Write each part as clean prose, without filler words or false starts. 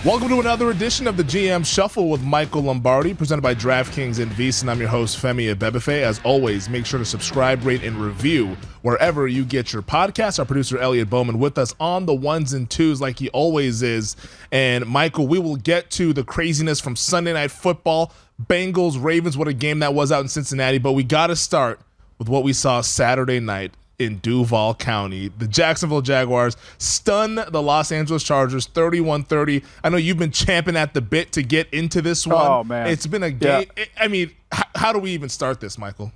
Welcome to another edition of the GM Shuffle with Michael Lombardi, presented by DraftKings and VEASAN. I'm your host, Femi Abebefe. As always, make sure to subscribe, rate, and review wherever you get your podcasts. Our producer, Elliot Bowman, with us on the ones and twos like he always is. And, Michael, we will get to the craziness from Sunday Night Football. Bengals, Ravens, what a game that was out in Cincinnati. But we got to start with what we saw Saturday night in Duval County. The Jacksonville Jaguars stun the Los Angeles Chargers 31-30. I know you've been champing at the bit to get into this one. Oh, man. It's been a game. Yeah. I mean, how do we even start this, Michael?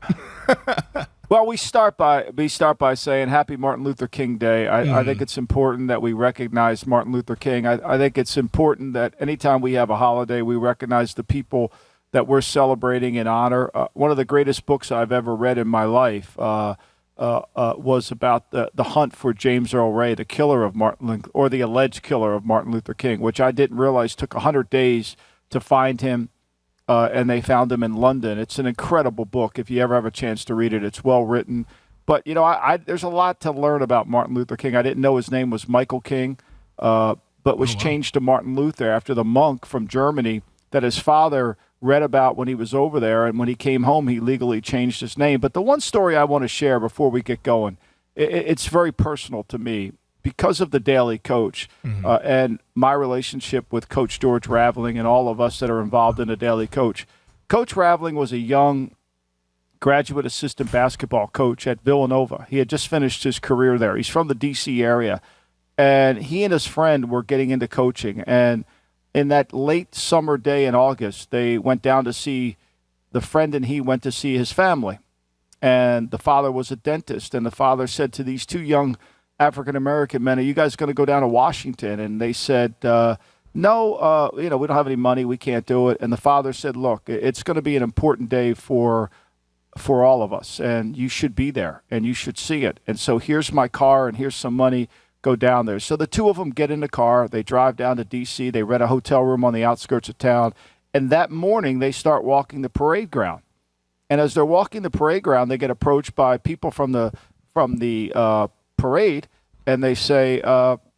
Well, we start by saying Happy Martin Luther King Day. I think it's important that we recognize Martin Luther King. I think it's important that anytime we have a holiday, we recognize the people that we're celebrating in honor. One of the greatest books I've ever read in my life was about the hunt for James Earl Ray, the killer of the alleged killer of Martin Luther King, which I didn't realize took 100 days to find him, and they found him in London. It's an incredible book. If you ever have a chance to read it, it's well written. But, you know, there's a lot to learn about Martin Luther King. I didn't know his name was Michael King, but was changed to Martin Luther after the monk from Germany that his father read about when he was over there, and when he came home, he legally changed his name. But the one story I want to share before we get going, it's very personal to me because of the Daily Coach and my relationship with Coach George Raveling and all of us that are involved in the Daily Coach. Coach Raveling was a young graduate assistant basketball coach at Villanova. He had just finished his career there. He's from the D.C. area, and he and his friend were getting into coaching, and in that late summer day in August, they went down to see the friend, and he went to see his family. And the father was a dentist, and the father said to these two young African-American men, "Are you guys going to go down to Washington?" And they said, "No, we don't have any money. We can't do it." And the father said, "Look, it's going to be an important day for all of us, and you should be there, and you should see it. And so here's my car, and here's some money. Go down there." So the two of them get in the car. They drive down to D.C. They rent a hotel room on the outskirts of town. And that morning, they start walking the parade ground. And as they're walking the parade ground, they get approached by people from the parade, and they say,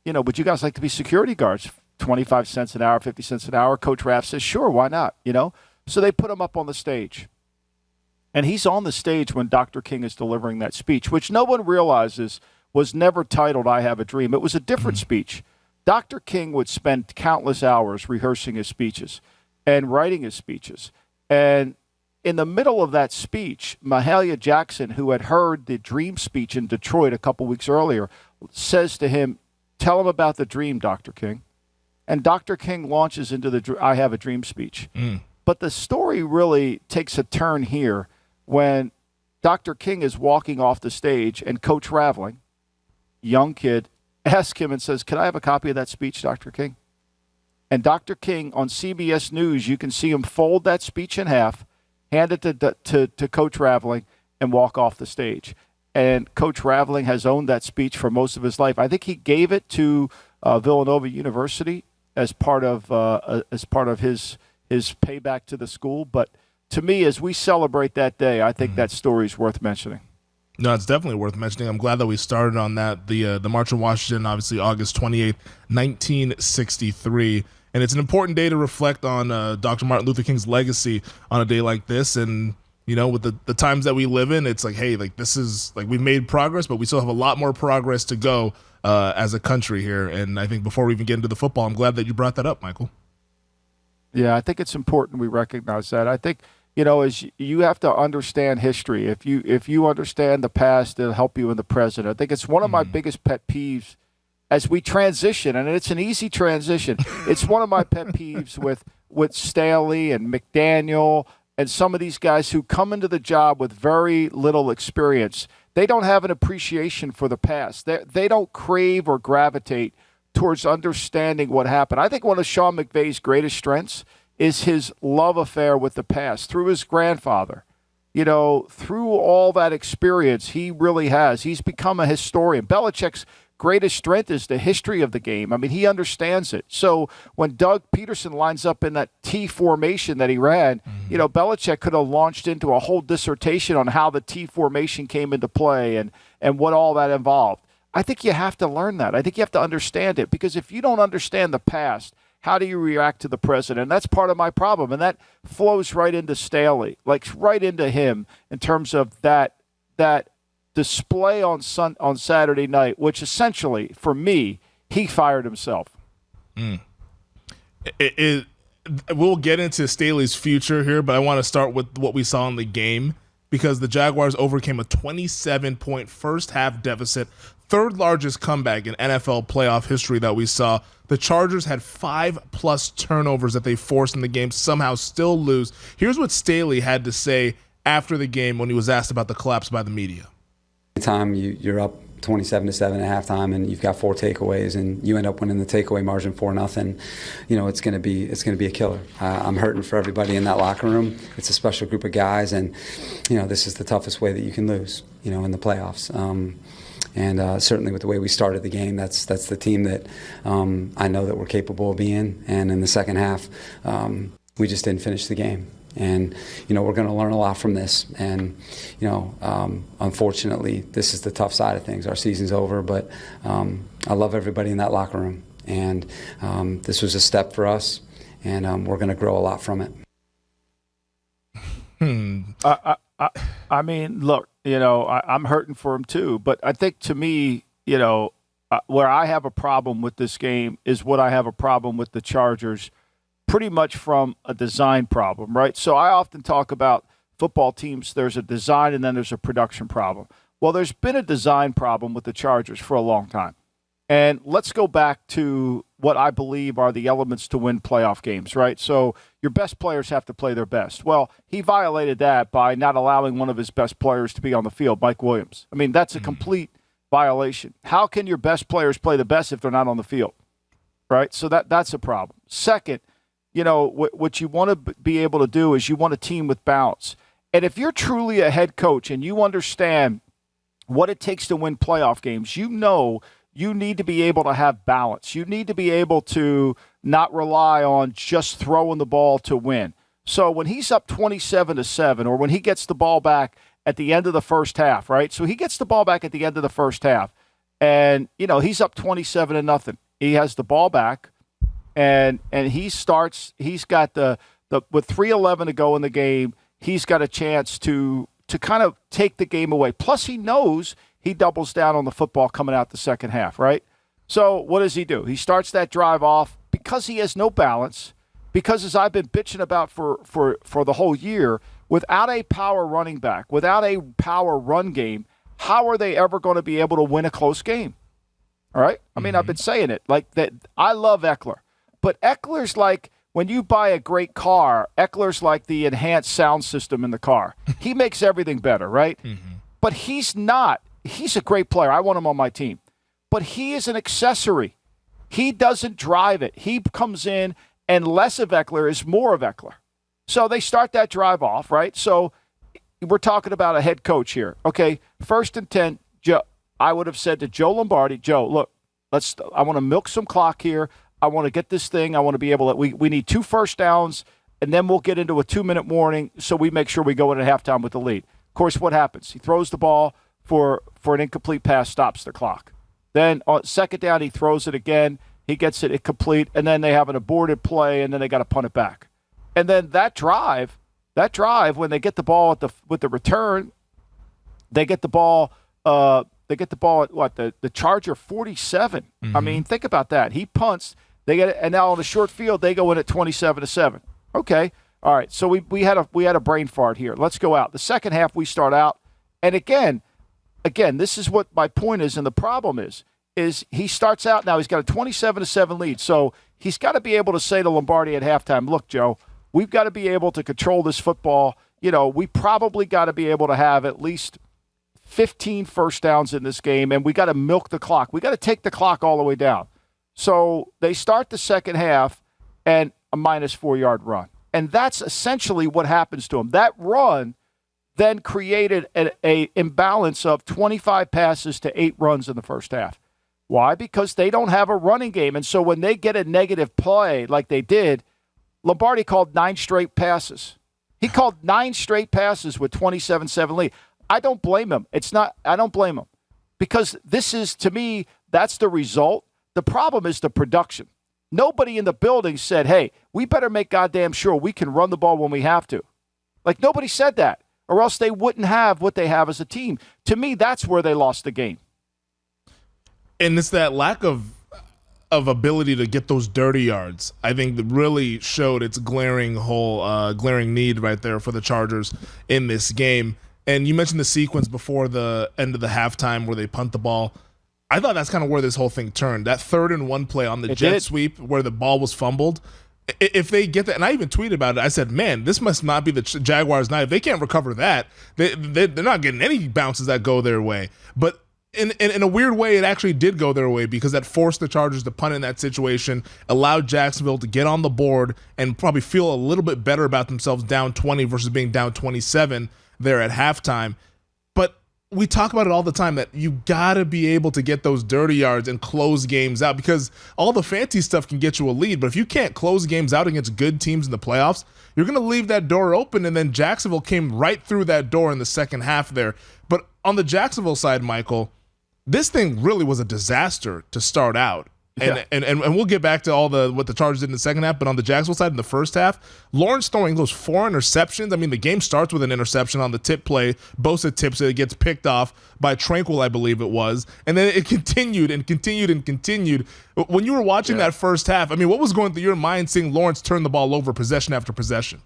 "Would you guys like to be security guards? 25 cents an hour, 50 cents an hour." Coach Raff says, "Sure, why not?" So they put him up on the stage. And he's on the stage when Dr. King is delivering that speech, which no one realizes was never titled "I Have a Dream." It was a different speech. Dr. King would spend countless hours rehearsing his speeches and writing his speeches. And in the middle of that speech, Mahalia Jackson, who had heard the dream speech in Detroit a couple weeks earlier, says to him, "Tell him about the dream, Dr. King." And Dr. King launches into the "I Have a Dream" speech. But the story really takes a turn here when Dr. King is walking off the stage, and Coach Raveling, young kid, asks him and says, "Can I have a copy of that speech, Dr. King?" And Dr. King, on CBS News, you can see him fold that speech in half, hand it to Coach Raveling, and walk off the stage. And Coach Raveling has owned that speech for most of his life. I think he gave it to Villanova University as part of his payback to the school. But to me, as we celebrate that day, I think that story is worth mentioning. No, it's definitely worth mentioning. I'm glad that we started on that. The March on Washington, obviously August 28th, 1963. And it's an important day to reflect on Dr. Martin Luther King's legacy on a day like this. And, with the times that we live in, it's like, hey, this is we've made progress, but we still have a lot more progress to go as a country here. And I think before we even get into the football, I'm glad that you brought that up, Michael. Yeah, I think it's important we recognize that. I think as you have to understand history. If you understand the past, it'll help you in the present. I think it's one of my biggest pet peeves as we transition, and it's an easy transition. It's one of my pet peeves with Staley and McDaniel and some of these guys who come into the job with very little experience. They don't have an appreciation for the past. They don't crave or gravitate towards understanding what happened. I think one of Sean McVay's greatest strengths is his love affair with the past through his grandfather. Through all that experience, he really has. He's become a historian. Belichick's greatest strength is the history of the game. I mean, he understands it. So when Doug Peterson lines up in that T formation that he ran, Belichick could have launched into a whole dissertation on how the T formation came into play and what all that involved. I think you have to learn that. I think you have to understand it, because if you don't understand the past, How do you react to the president? And that's part of my problem. And that flows right into Staley, like right into him in terms of that display on Saturday night, which essentially, for me, he fired himself. We'll get into Staley's future here, but I want to start with what we saw in the game because the Jaguars overcame a 27-point first-half deficit, third largest comeback in NFL playoff history that we saw. The Chargers had 5+ turnovers that they forced in the game, somehow still lose. Here's what Staley had to say after the game when he was asked about the collapse by the media. Anytime you're up 27-7 at halftime and you've got 4 takeaways and you end up winning the takeaway margin 4-0, it's going to be a killer. I'm hurting for everybody in that locker room. It's a special group of guys, and this is the toughest way that you can lose, in the playoffs. And certainly with the way we started the game, that's the team that I know that we're capable of being. And in the second half, we just didn't finish the game. And, we're going to learn a lot from this. And, unfortunately, this is the tough side of things. Our season's over, but I love everybody in that locker room. And this was a step for us, and we're going to grow a lot from it. I mean, look, I'm hurting for him too. But I think to me, where I have a problem with this game is what I have a problem with the Chargers, pretty much from a design problem, right? So I often talk about football teams. There's a design and then there's a production problem. Well, there's been a design problem with the Chargers for a long time. And let's go back to what I believe are the elements to win playoff games, right? So your best players have to play their best. Well, he violated that by not allowing one of his best players to be on the field, Mike Williams. I mean, that's a complete violation. How can your best players play the best if they're not on the field, right? So that's a problem. Second, what you want to be able to do is you want a team with balance. And if you're truly a head coach and you understand what it takes to win playoff games, you need to be able to have balance. You need to be able to not rely on just throwing the ball to win. So when he's up 27-7 or when he gets the ball back at the end of the first half, right? So he gets the ball back at the end of the first half and, he's up 27-0. He has the ball back. And he's got the with 3:11 to go in the game, he's got a chance to kind of take the game away. Plus he knows he doubles down on the football coming out the second half, right? So what does he do? He starts that drive off because he has no balance, because as I've been bitching about for the whole year, without a power running back, without a power run game, how are they ever going to be able to win a close game? All right? I mean, I've been saying it. Like that. I love Eckler. But Eckler's like, when you buy a great car, Eckler's like the enhanced sound system in the car. He makes everything better, right? But he's not. He's a great player. I want him on my team. But he is an accessory. He doesn't drive it. He comes in, and less of Eckler is more of Eckler. So they start that drive off, right? So we're talking about a head coach here. Okay, 1st and 10, Joe. I would have said to Joe Lombardi, Joe, look, I want to milk some clock here. I want to get this thing. I want to be able to – we need 2 first downs, and then we'll get into a 2-minute warning so we make sure we go in at halftime with the lead. Of course, what happens? He throws the ball for an incomplete pass, stops the clock. Then on second down, he throws it again. He gets it incomplete, and then they have an aborted play, and then they got to punt it back. And then that drive, when they get the ball with the return, they get the ball at what, the Charger 47. I mean, think about that. He punts. They get it, and now on the short field, they go in at 27-7. Okay, all right. So we had a brain fart here. Let's go out. The second half, we start out, and again, this is what my point is, and the problem is he starts out now. He's got a 27-7 lead, so he's got to be able to say to Lombardi at halftime, "Look, Joe, we've got to be able to control this football. We probably got to be able to have at least 15 first downs in this game, and we got to milk the clock. We got to take the clock all the way down." So they start the second half and a -4-yard run. And that's essentially what happens to them. That run then created an imbalance of 25 passes to 8 runs in the first half. Why? Because they don't have a running game. And so when they get a negative play like they did, Lombardi called 9 straight passes. He called 9 straight passes with 27-7 lead. I don't blame him. I don't blame him. Because this is, to me, that's the result. The problem is the production. nobody in the building said, hey, we better make goddamn sure we can run the ball when we have to. Like, nobody said that, or else they wouldn't have what they have as a team. To me, that's where they lost the game. And it's that lack of ability to get those dirty yards, I think, that really showed its glaring need right there for the Chargers in this game. And you mentioned the sequence before the end of the halftime where they punt the ball. I thought that's kind of where this whole thing turned. That 3rd-and-1 play on the jet sweep where the ball was fumbled. If they get that, and I even tweeted about it, I said, man, this must not be the Jaguars' night. If they can't recover that, they're not getting any bounces that go their way. But in a weird way, it actually did go their way because that forced the Chargers to punt in that situation, allowed Jacksonville to get on the board and probably feel a little bit better about themselves down 20 versus being down 27 there at halftime. But we talk about it all the time that you got to be able to get those dirty yards and close games out because all the fancy stuff can get you a lead. But if you can't close games out against good teams in the playoffs, you're going to leave that door open. And then Jacksonville came right through that door in the second half there. But on the Jacksonville side, Michael, this thing really was a disaster to start out. And, and we'll get back to all what the Chargers did in the second half, but on the Jacksonville side in the first half, Lawrence throwing those 4 interceptions. I mean, the game starts with an interception on the tip play. Bosa tips it. It gets picked off by Tranquil, I believe it was. And then it continued and continued and continued. When you were watching that first half, I mean, what was going through your mind seeing Lawrence turn the ball over possession after possession?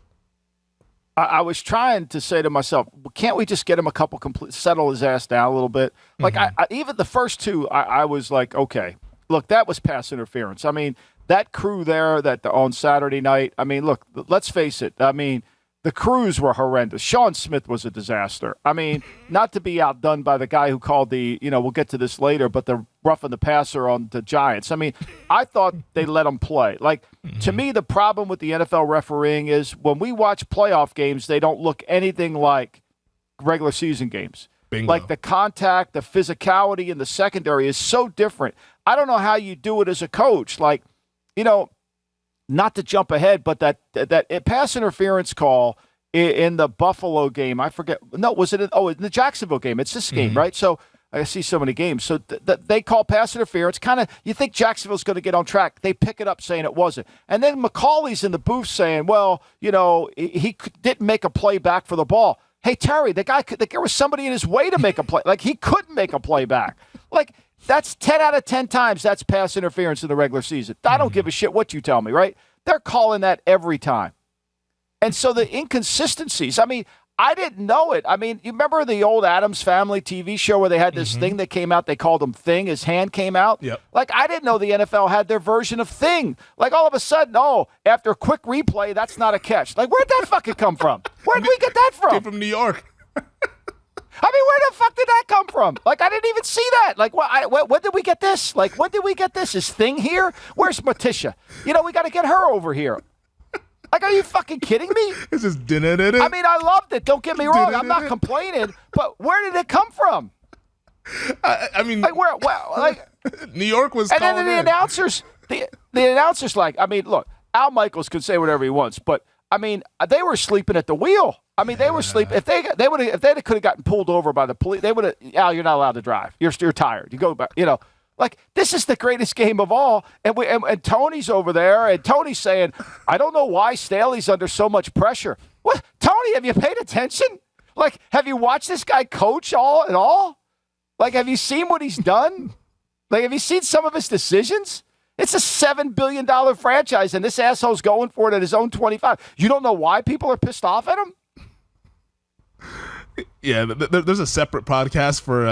I was trying to say to myself, can't we just get him a couple settle his ass down a little bit? Like, I even the first two, I was like, okay. Look, that was pass interference. I mean, that crew there on Saturday night, I mean, look, let's face it. I mean, the crews were horrendous. Sean Smith was a disaster. I mean, not to be outdone by the guy who called we'll get to this later, but the roughing the passer on the Giants. I mean, I thought they let them play. Like, to me, the problem with the NFL refereeing is when we watch playoff games, they don't look anything like regular season games. Bingo. Like the contact, the physicality in the secondary is so different. I don't know how you do it as a coach. Like, not to jump ahead, but that pass interference call in the Buffalo game, I forget. No, was it in the Jacksonville game? It's this game, right? So I see so many games. So they call pass interference. Kind of, you think Jacksonville's going to get on track. They pick it up saying it wasn't. And then McCauley's in the booth saying, well, he didn't make a play back for the ball. Hey, Terry, there was somebody in his way to make a play. Like, he couldn't make a play back. Like, that's 10 out of 10 times that's pass interference in the regular season. I don't give a shit what you tell me, right? They're calling that every time. And so the inconsistencies, I mean, I didn't know it. I mean, you remember the old Addams Family TV show where they had this thing that came out? They called him Thing. His hand came out. Yep. Like, I didn't know the NFL had their version of Thing. Like, all of a sudden, after a quick replay, that's not a catch. Like, where'd that fucking come from? Where'd we get that from? Came from New York. I mean, where the fuck did that come from? Like, I didn't even see that. Like, when did we get this? Like, when did we get this? Is Thing here? Where's Matisha? We got to get her over here. Like, are you fucking kidding me? It's just I mean, I loved it. Don't get me wrong. I'm not complaining. But where did it come from? I mean, like, where? Like, New York was. And then the announcers, the announcers, like, I mean, look, Al Michaels could say whatever he wants, but I mean, they were sleeping at the wheel. I mean, they were sleeping. If they could have gotten pulled over by the police, they would have. Al, you're not allowed to drive. You're tired. You go back. Like, this is the greatest game of all, and Tony's over there, and Tony's saying, I don't know why Staley's under so much pressure. What, Tony? Have you paid attention? Like, have you watched this guy coach at all? Like, have you seen what he's done? Like, have you seen some of his decisions? It's a $7 billion franchise, and this asshole's going for it at his own 25. You don't know why people are pissed off at him? Yeah, there's a separate podcast for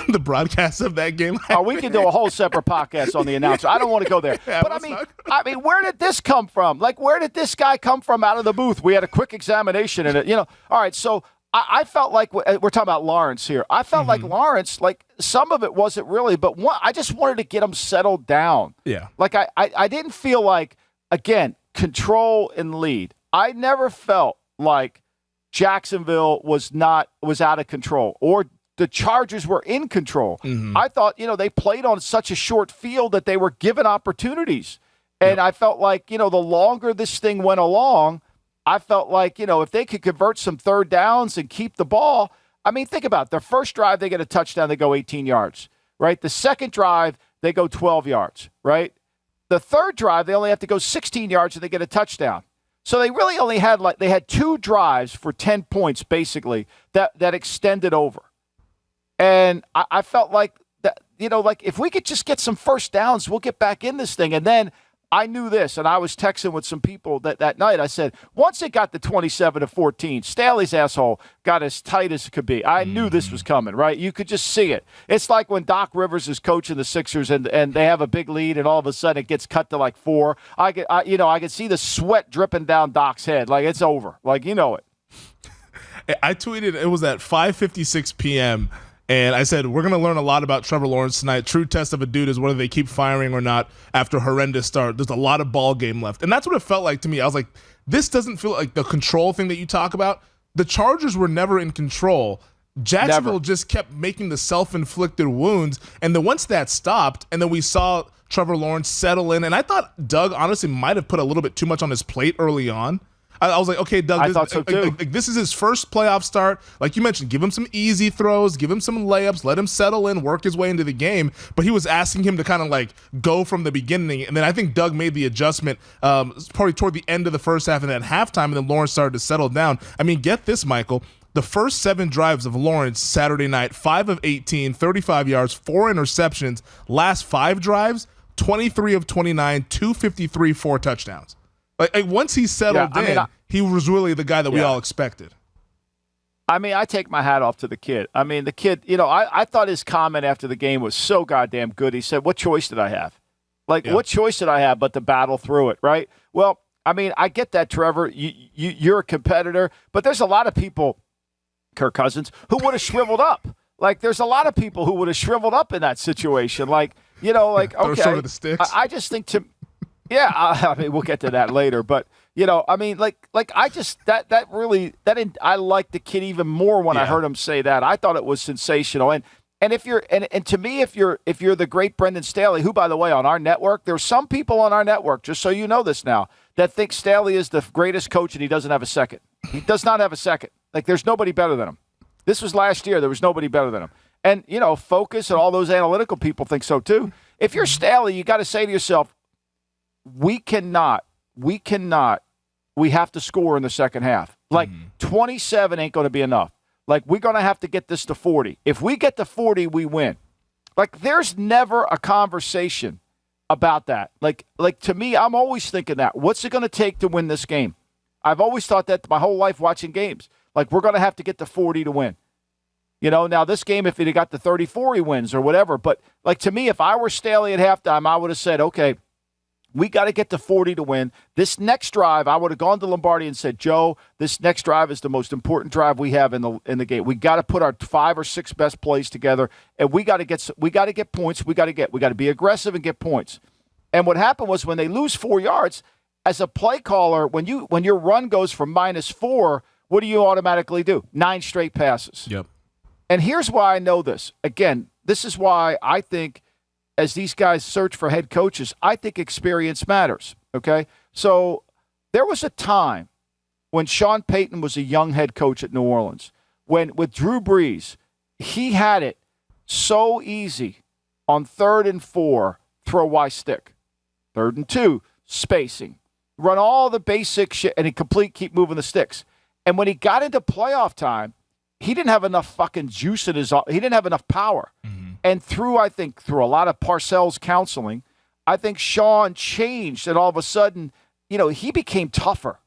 the broadcast of that game. We can do a whole separate podcast on the announcer. I don't want to go there. Yeah, but I mean, where did this come from? Like, where did this guy come from out of the booth? We had a quick examination in it. All right, so I felt like we're talking about Lawrence here. I felt like Lawrence, like, some of it wasn't really, but I just wanted to get him settled down. Yeah. Like, I didn't feel like, again, control and lead. I never felt like Jacksonville was out of control or the Chargers were in control. I thought, they played on such a short field that they were given opportunities. And I felt like, the longer this thing went along, I felt like, if they could convert some third downs and keep the ball. I mean, think about it. Their first drive, they get a touchdown, they go 18 yards, right? The second drive, they go 12 yards, right? The third drive, they only have to go 16 yards and they get a touchdown. So they really only had they had 2 drives for 10 points, basically, that extended over. And I felt like that, if we could just get some first downs, we'll get back in this thing. And then I knew this, and I was texting with some people that night. I said, once it got to 27-14, Staley's asshole got as tight as it could be. I knew this was coming, right? You could just see it. It's like when Doc Rivers is coaching the Sixers and they have a big lead, and all of a sudden it gets cut to like 4. I could see the sweat dripping down Doc's head. Like, it's over. Like, it. I tweeted, it was at 5:56 p.m., and I said, we're going to learn a lot about Trevor Lawrence tonight. True test of a dude is whether they keep firing or not after a horrendous start. There's a lot of ball game left. And that's what it felt like to me. I was like, this doesn't feel like the control thing that you talk about. The Chargers were never in control. Jacksonville just kept making the self-inflicted wounds. And then once that stopped, and then we saw Trevor Lawrence settle in, and I thought Doug honestly might have put a little bit too much on his plate early on. I was like, okay, Doug, I thought so too. This is his first playoff start. Like you mentioned, give him some easy throws, give him some layups, let him settle in, work his way into the game. But he was asking him to kind of go from the beginning. And then I think Doug made the adjustment probably toward the end of the first half and then halftime, and then Lawrence started to settle down. I mean, get this, Michael. The first 7 drives of Lawrence Saturday night, 5 of 18, 35 yards, 4 interceptions. Last 5 drives, 23 of 29, 253, 4 touchdowns. Like once he settled in, he was really the guy that we all expected. I mean, I take my hat off to the kid. I mean, the kid, I thought his comment after the game was so goddamn good. He said, what choice did I have? What choice did I have but to battle through it, right? Well, I mean, I get that, Trevor. You're a competitor, but there's a lot of people, Kirk Cousins, who would have shriveled up. Like, there's a lot of people who would have shriveled up in that situation. Okay. Short of the sticks. I just think yeah, I mean, we'll get to that later, but I mean, I just that I liked the kid even more when I heard him say that. I thought it was sensational, and if you're and to me, if you're the great Brandon Staley, who, by the way, on our network, there's some people on our network, just so you know this now, that think Staley is the greatest coach and he doesn't have a second. He does not have a second. Like, there's nobody better than him. This was last year. There was nobody better than him. And Focus and all those analytical people think so too. If you're Staley, you got to say to yourself, we have to score in the second half. 27 ain't going to be enough. We're going to have to get this to 40. If we get to 40, we win. There's never a conversation about that. To me, I'm always thinking that. What's it going to take to win this game? I've always thought that my whole life watching games. We're going to have to get to 40 to win. Now this game, if he'd got to 34, he wins or whatever. But, to me, if I were Staley at halftime, I would have said, okay, we got to get to 40 to win. This next drive, I would have gone to Lombardi and said, Joe, this next drive is the most important drive we have in the game. We got to put our 5 or 6 best plays together, and we got to get points. We got to be aggressive and get points. And what happened was, when they lose 4 yards, as a play caller, when your run goes from -4, what do you automatically do? 9 straight passes. Yep. And here's why I know this. Again, this is why I think, as these guys search for head coaches, I think experience matters, okay? So there was a time when Sean Payton was a young head coach at New Orleans, when with Drew Brees, he had it so easy on 3rd and 4, throw Y stick. 3rd and 2, spacing. Run all the basic shit, and keep moving the sticks. And when he got into playoff time, he didn't have enough fucking juice in he didn't have enough power. Mm-hmm. And through a lot of Parcells counseling, I think Sean changed, and all of a sudden, he became tougher.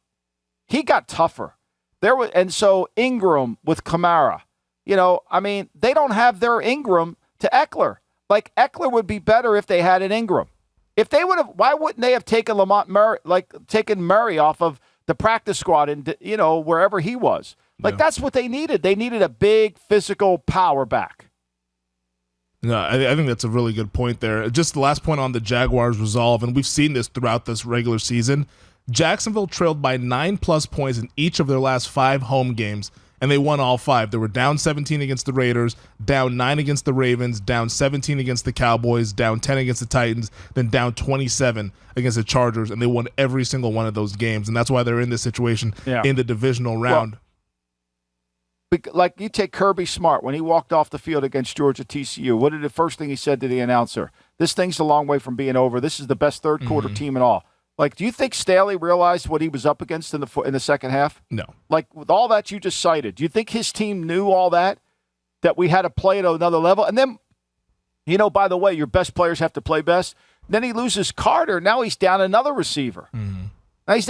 He got tougher. And so Ingram with Kamara, they don't have their Ingram to Eckler. Eckler would be better if they had an Ingram. If they would have, why wouldn't they have taken taken Murray off of the practice squad and wherever he was? That's what they needed. They needed a big physical power back. No, I think that's a really good point there. Just the last point on the Jaguars resolve, and we've seen this throughout this regular season. Jacksonville trailed by 9+ points in each of their last 5 home games, and they won all 5. They were down 17 against the Raiders, down 9 against the Ravens, down 17 against the Cowboys, down 10 against the Titans, then down 27 against the Chargers, and they won every single one of those games, and that's why they're in this situation in the divisional round. Well, you take Kirby Smart when he walked off the field against Georgia TCU. What did the first thing he said to the announcer? This thing's a long way from being over. This is the best third quarter team in all. Like, do you think Staley realized what he was up against in the second half? No. Like, with all that you just cited, do you think his team knew all that we had to play at another level? And then, by the way, your best players have to play best. Then he loses Carter. Now he's down another receiver. And it's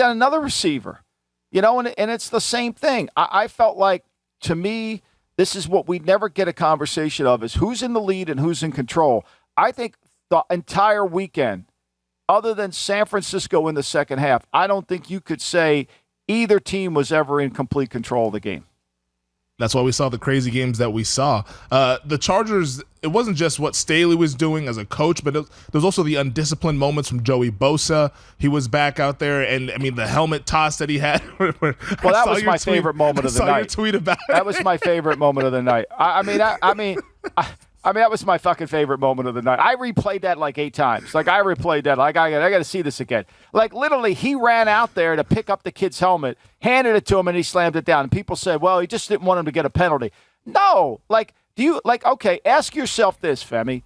the same thing. I felt like, to me, this is what we never get a conversation of, is who's in the lead and who's in control. I think the entire weekend, other than San Francisco in the second half, I don't think you could say either team was ever in complete control of the game. That's why we saw the crazy games that we saw. The Chargers, it wasn't just what Staley was doing as a coach, but there was also the undisciplined moments from Joey Bosa. He was back out there, and, the helmet toss that he had. Well, that was my favorite moment of the night. I saw your tweet about it. That was my favorite moment of the night. That was my fucking favorite moment of the night. I replayed that like 8 times. Like, I replayed that. Like, I got to see this again. Like, literally, he ran out there to pick up the kid's helmet, handed it to him, and he slammed it down. And people said, well, he just didn't want him to get a penalty. No. Okay, ask yourself this, Femi.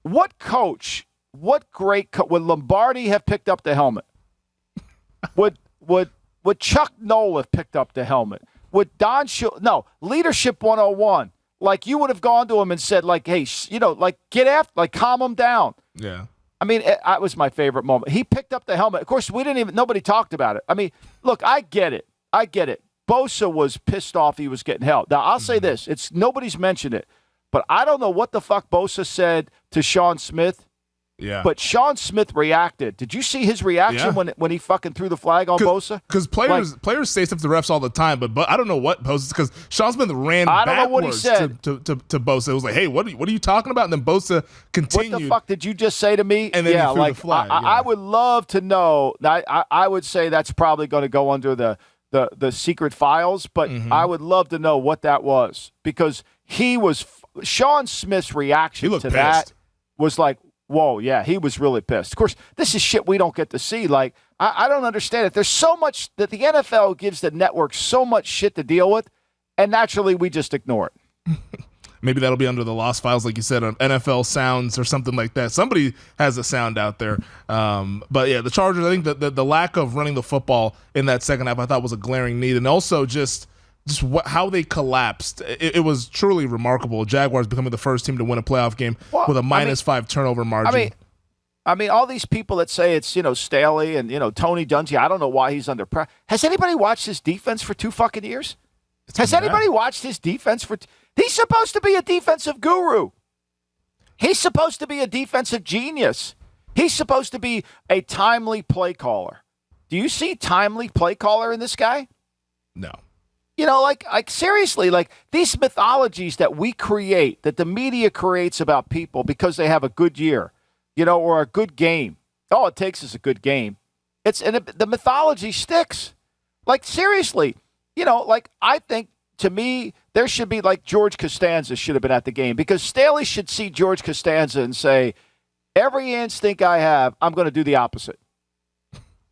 What great coach, would Lombardi have picked up the helmet? Would Chuck Noll have picked up the helmet? Would Don No, Leadership 101. Like, you would have gone to him and said, like, hey, get after, like, calm him down. Yeah. That was my favorite moment. He picked up the helmet. Of course, nobody talked about it. Look, I get it. Bosa was pissed off he was getting held. Now, I'll say this. Nobody's mentioned it, but I don't know what the fuck Bosa said to Sean Smith. Yeah. But Sean Smith reacted. Did you see his reaction when he fucking threw the flag on Bosa? Because players say stuff to refs all the time, but I don't know what Bosa, because Sean Smith ran backwards to Bosa. It was like, hey, what are you talking about? And then Bosa continued. What the fuck did you just say to me? And then he threw the flag. I would love to know. I would say that's probably going to go under the secret files, but I would love to know what that was, because Sean Smith's reaction to that was like, whoa, yeah, he was really pissed. Of course, this is shit we don't get to see. Like, I don't understand it. There's so much that the NFL gives the network so much shit to deal with, and naturally we just ignore it. Maybe that'll be under the lost files, like you said, on NFL sounds or something like that. Somebody has a sound out there. But, yeah, the Chargers, I think that the lack of running the football in that second half I thought was a glaring need, and also just how they collapsed. It was truly remarkable. Jaguars becoming the first team to win a playoff game with a -5 turnover margin. All these people that say it's, Staley and, Tony Dungy, I don't know why he's under pressure. Has anybody watched his defense for 2 fucking years? Has anybody watched his defense for He's supposed to be a defensive guru. He's supposed to be a defensive genius. He's supposed to be a timely play caller. Do you see timely play caller in this guy? No. Seriously, like, these mythologies that we create, that the media creates about people because they have a good year, or a good game. All it takes is a good game. The mythology sticks. Like, seriously, I think, to me, there should be, like, George Costanza should have been at the game, because Staley should see George Costanza and say, every instinct I have, I'm going to do the opposite.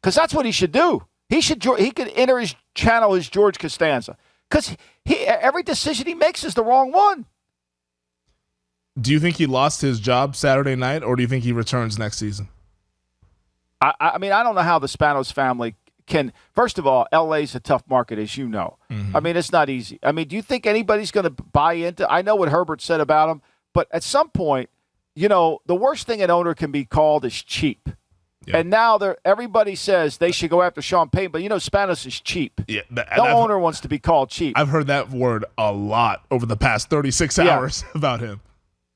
Because that's what he should do. He could enter his channel as George Costanza, because every decision he makes is the wrong one. Do you think he lost his job Saturday night, or do you think he returns next season? I don't know how the Spanos family can. First of all, LA's a tough market, as you know. Mm-hmm. It's not easy. Do you think anybody's going to buy into? I know what Herbert said about him, but at some point, the worst thing an owner can be called is cheap. Yeah. And now everybody says they should go after Sean Payton, but Spanos is cheap. Yeah, no owner wants to be called cheap. I've heard that word a lot over the past 36 hours about him.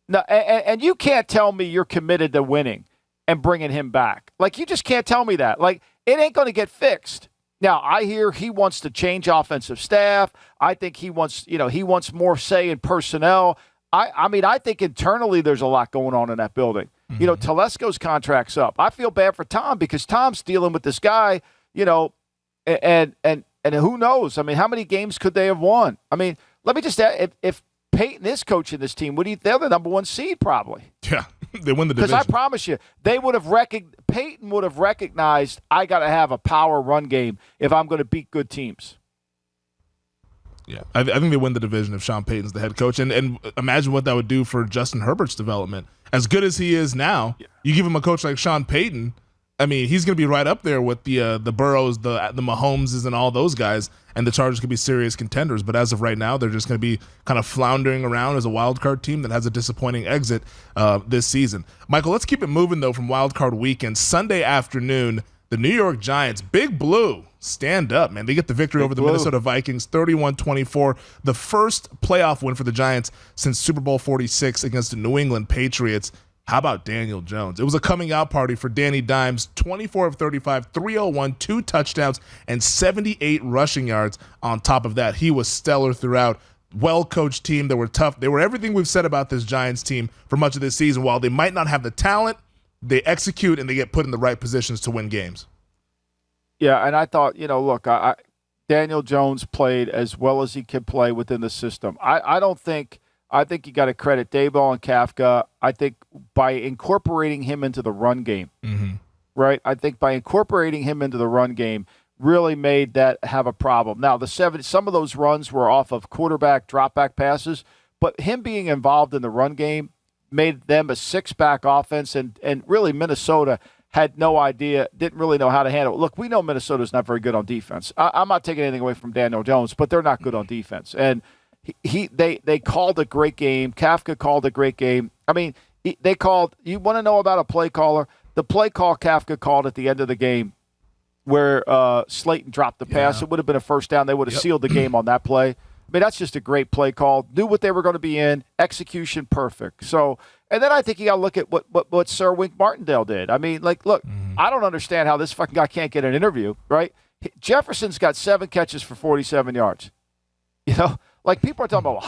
No, and you can't tell me you're committed to winning and bringing him back. Like, you just can't tell me that. Like, it ain't going to get fixed. Now, I hear he wants to change offensive staff. I think he wants more say in personnel. I think internally there's a lot going on in that building. Mm-hmm. Telesco's contract's up. I feel bad for Tom, because Tom's dealing with this guy, and who knows? How many games could they have won? Let me just add, if Peyton is coaching this team, they're the number 1 seed probably. Yeah, they win the division. Because I promise you, Peyton would have recognized, I got to have a power run game if I'm going to beat good teams. Yeah, I think they win the division if Sean Payton's the head coach. And imagine what that would do for Justin Herbert's development as good as he is now, you give him a coach like Sean Payton, I mean, he's going to be right up there with the Burrows, the Mahomeses, and all those guys, and the Chargers could be serious contenders. But as of right now, they're just going to be kind of floundering around as a wild card team that has a disappointing exit this season. Michael, let's keep it moving, though, from wild card weekend. Sunday afternoon, the New York Giants, Big Blue, stand up, man. They get the victory over the Minnesota Vikings, 31-24, the first playoff win for the Giants since Super Bowl 46 against the New England Patriots. How about Daniel Jones? It was a coming out party for Danny Dimes, 24 of 35, 301, 2 touchdowns, and 78 rushing yards on top of that. He was stellar throughout. Well-coached team. They were tough. They were everything we've said about this Giants team for much of this season. While they might not have the talent, they execute and they get put in the right positions to win games. Yeah, and I thought, look, Daniel Jones played as well as he could play within the system. I think you got to credit Daboll and Kafka. I think by incorporating him into the run game, right? I think by incorporating him into the run game really made that have a problem. Now, some of those runs were off of quarterback drop-back passes, but him being involved in the run game made them a six-back offense, and really Minnesota had no idea, didn't really know how to handle it. Look, we know Minnesota's not very good on defense. I'm not taking anything away from Daniel Jones, but they're not good on defense. And they called a great game. Kafka called a great game. I mean, they called – you want to know about a play caller? The play call Kafka called at the end of the game where Slayton dropped the pass. It would have been a first down. They would have sealed the game on that play. I mean, that's just a great play call. Knew what they were going to be in. Execution perfect. So, and then I think you got to look at what Sir Wink Martindale did. I mean, look, I don't understand how this fucking guy can't get an interview, right? Jefferson's got 7 catches for 47 yards. Like people are talking about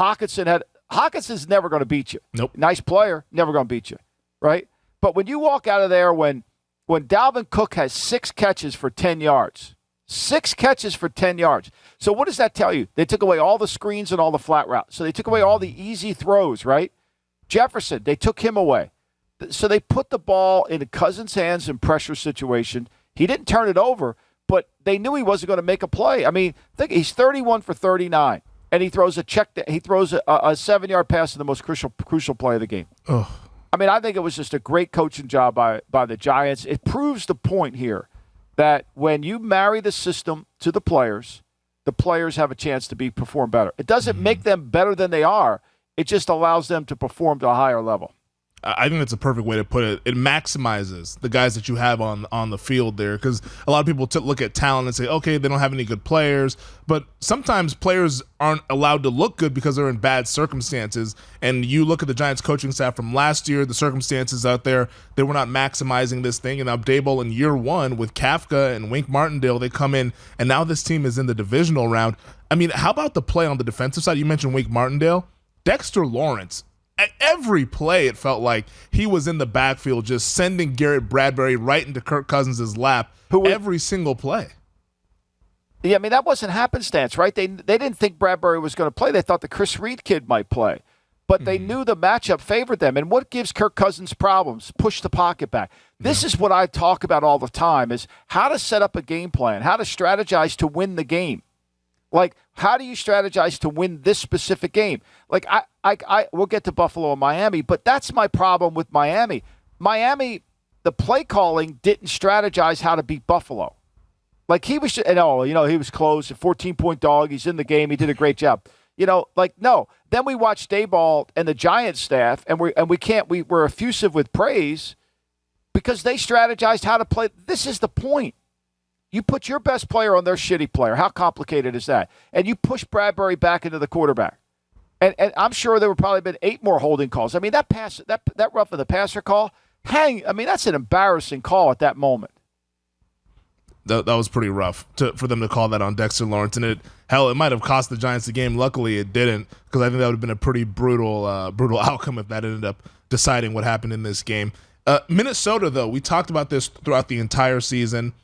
Hawkinson's never going to beat you. Nope. Nice player, never going to beat you, right? But when you walk out of there when Dalvin Cook has 6 catches for 10 yards, 6 catches for 10 yards. So what does that tell you? They took away all the screens and all the flat routes. So they took away all the easy throws, right? Jefferson, they took him away. So they put the ball in Cousins' hands in pressure situation. He didn't turn it over, but they knew he wasn't going to make a play. I mean, think he's 31 for 39. And he throws a 7-yard pass in the most crucial play of the game. Ugh. I mean, I think it was just a great coaching job by the Giants. It proves the point here that when you marry the system to the players have a chance to perform better. It doesn't make them better than they are. It just allows them to perform to a higher level. I think that's a perfect way to put it. It maximizes the guys that you have on the field there, because a lot of people look at talent and say, okay, they don't have any good players, but sometimes players aren't allowed to look good because they're in bad circumstances. And you look at the Giants coaching staff from last year, the circumstances out there, they were not maximizing this thing. And now Daboll in year 1 with Kafka and Wink Martindale, they come in, and now this team is in the divisional round. I mean, how about the play on the defensive side? You mentioned Wink Martindale. Dexter Lawrence, at every play, it felt like he was in the backfield just sending Garrett Bradbury right into Kirk Cousins' lap every single play. Yeah, I mean, that wasn't happenstance, right? They didn't think Bradbury was going to play. They thought the Chris Reed kid might play. But they knew the matchup favored them. And what gives Kirk Cousins problems? Push the pocket back. This is what I talk about all the time, is how to set up a game plan, how to strategize to win the game. Like, how do you strategize to win this specific game? Like, we'll get to Buffalo and Miami, but that's my problem with Miami. Miami, the play calling didn't strategize how to beat Buffalo. Like, he was, he was close, a 14-point dog. He's in the game. He did a great job. No. Then we watched Daboll and the Giants staff, and we're effusive with praise because they strategized how to play. This is the point. You put your best player on their shitty player. How complicated is that? And you push Bradbury back into the quarterback. And I'm sure there would probably been 8 more holding calls. I mean, that rough of the passer call, that's an embarrassing call at that moment. That was pretty rough for them to call that on Dexter Lawrence. And it might have cost the Giants the game. Luckily, it didn't, because I think that would have been a pretty brutal outcome if that ended up deciding what happened in this game. Minnesota, though, we talked about this throughout the entire season.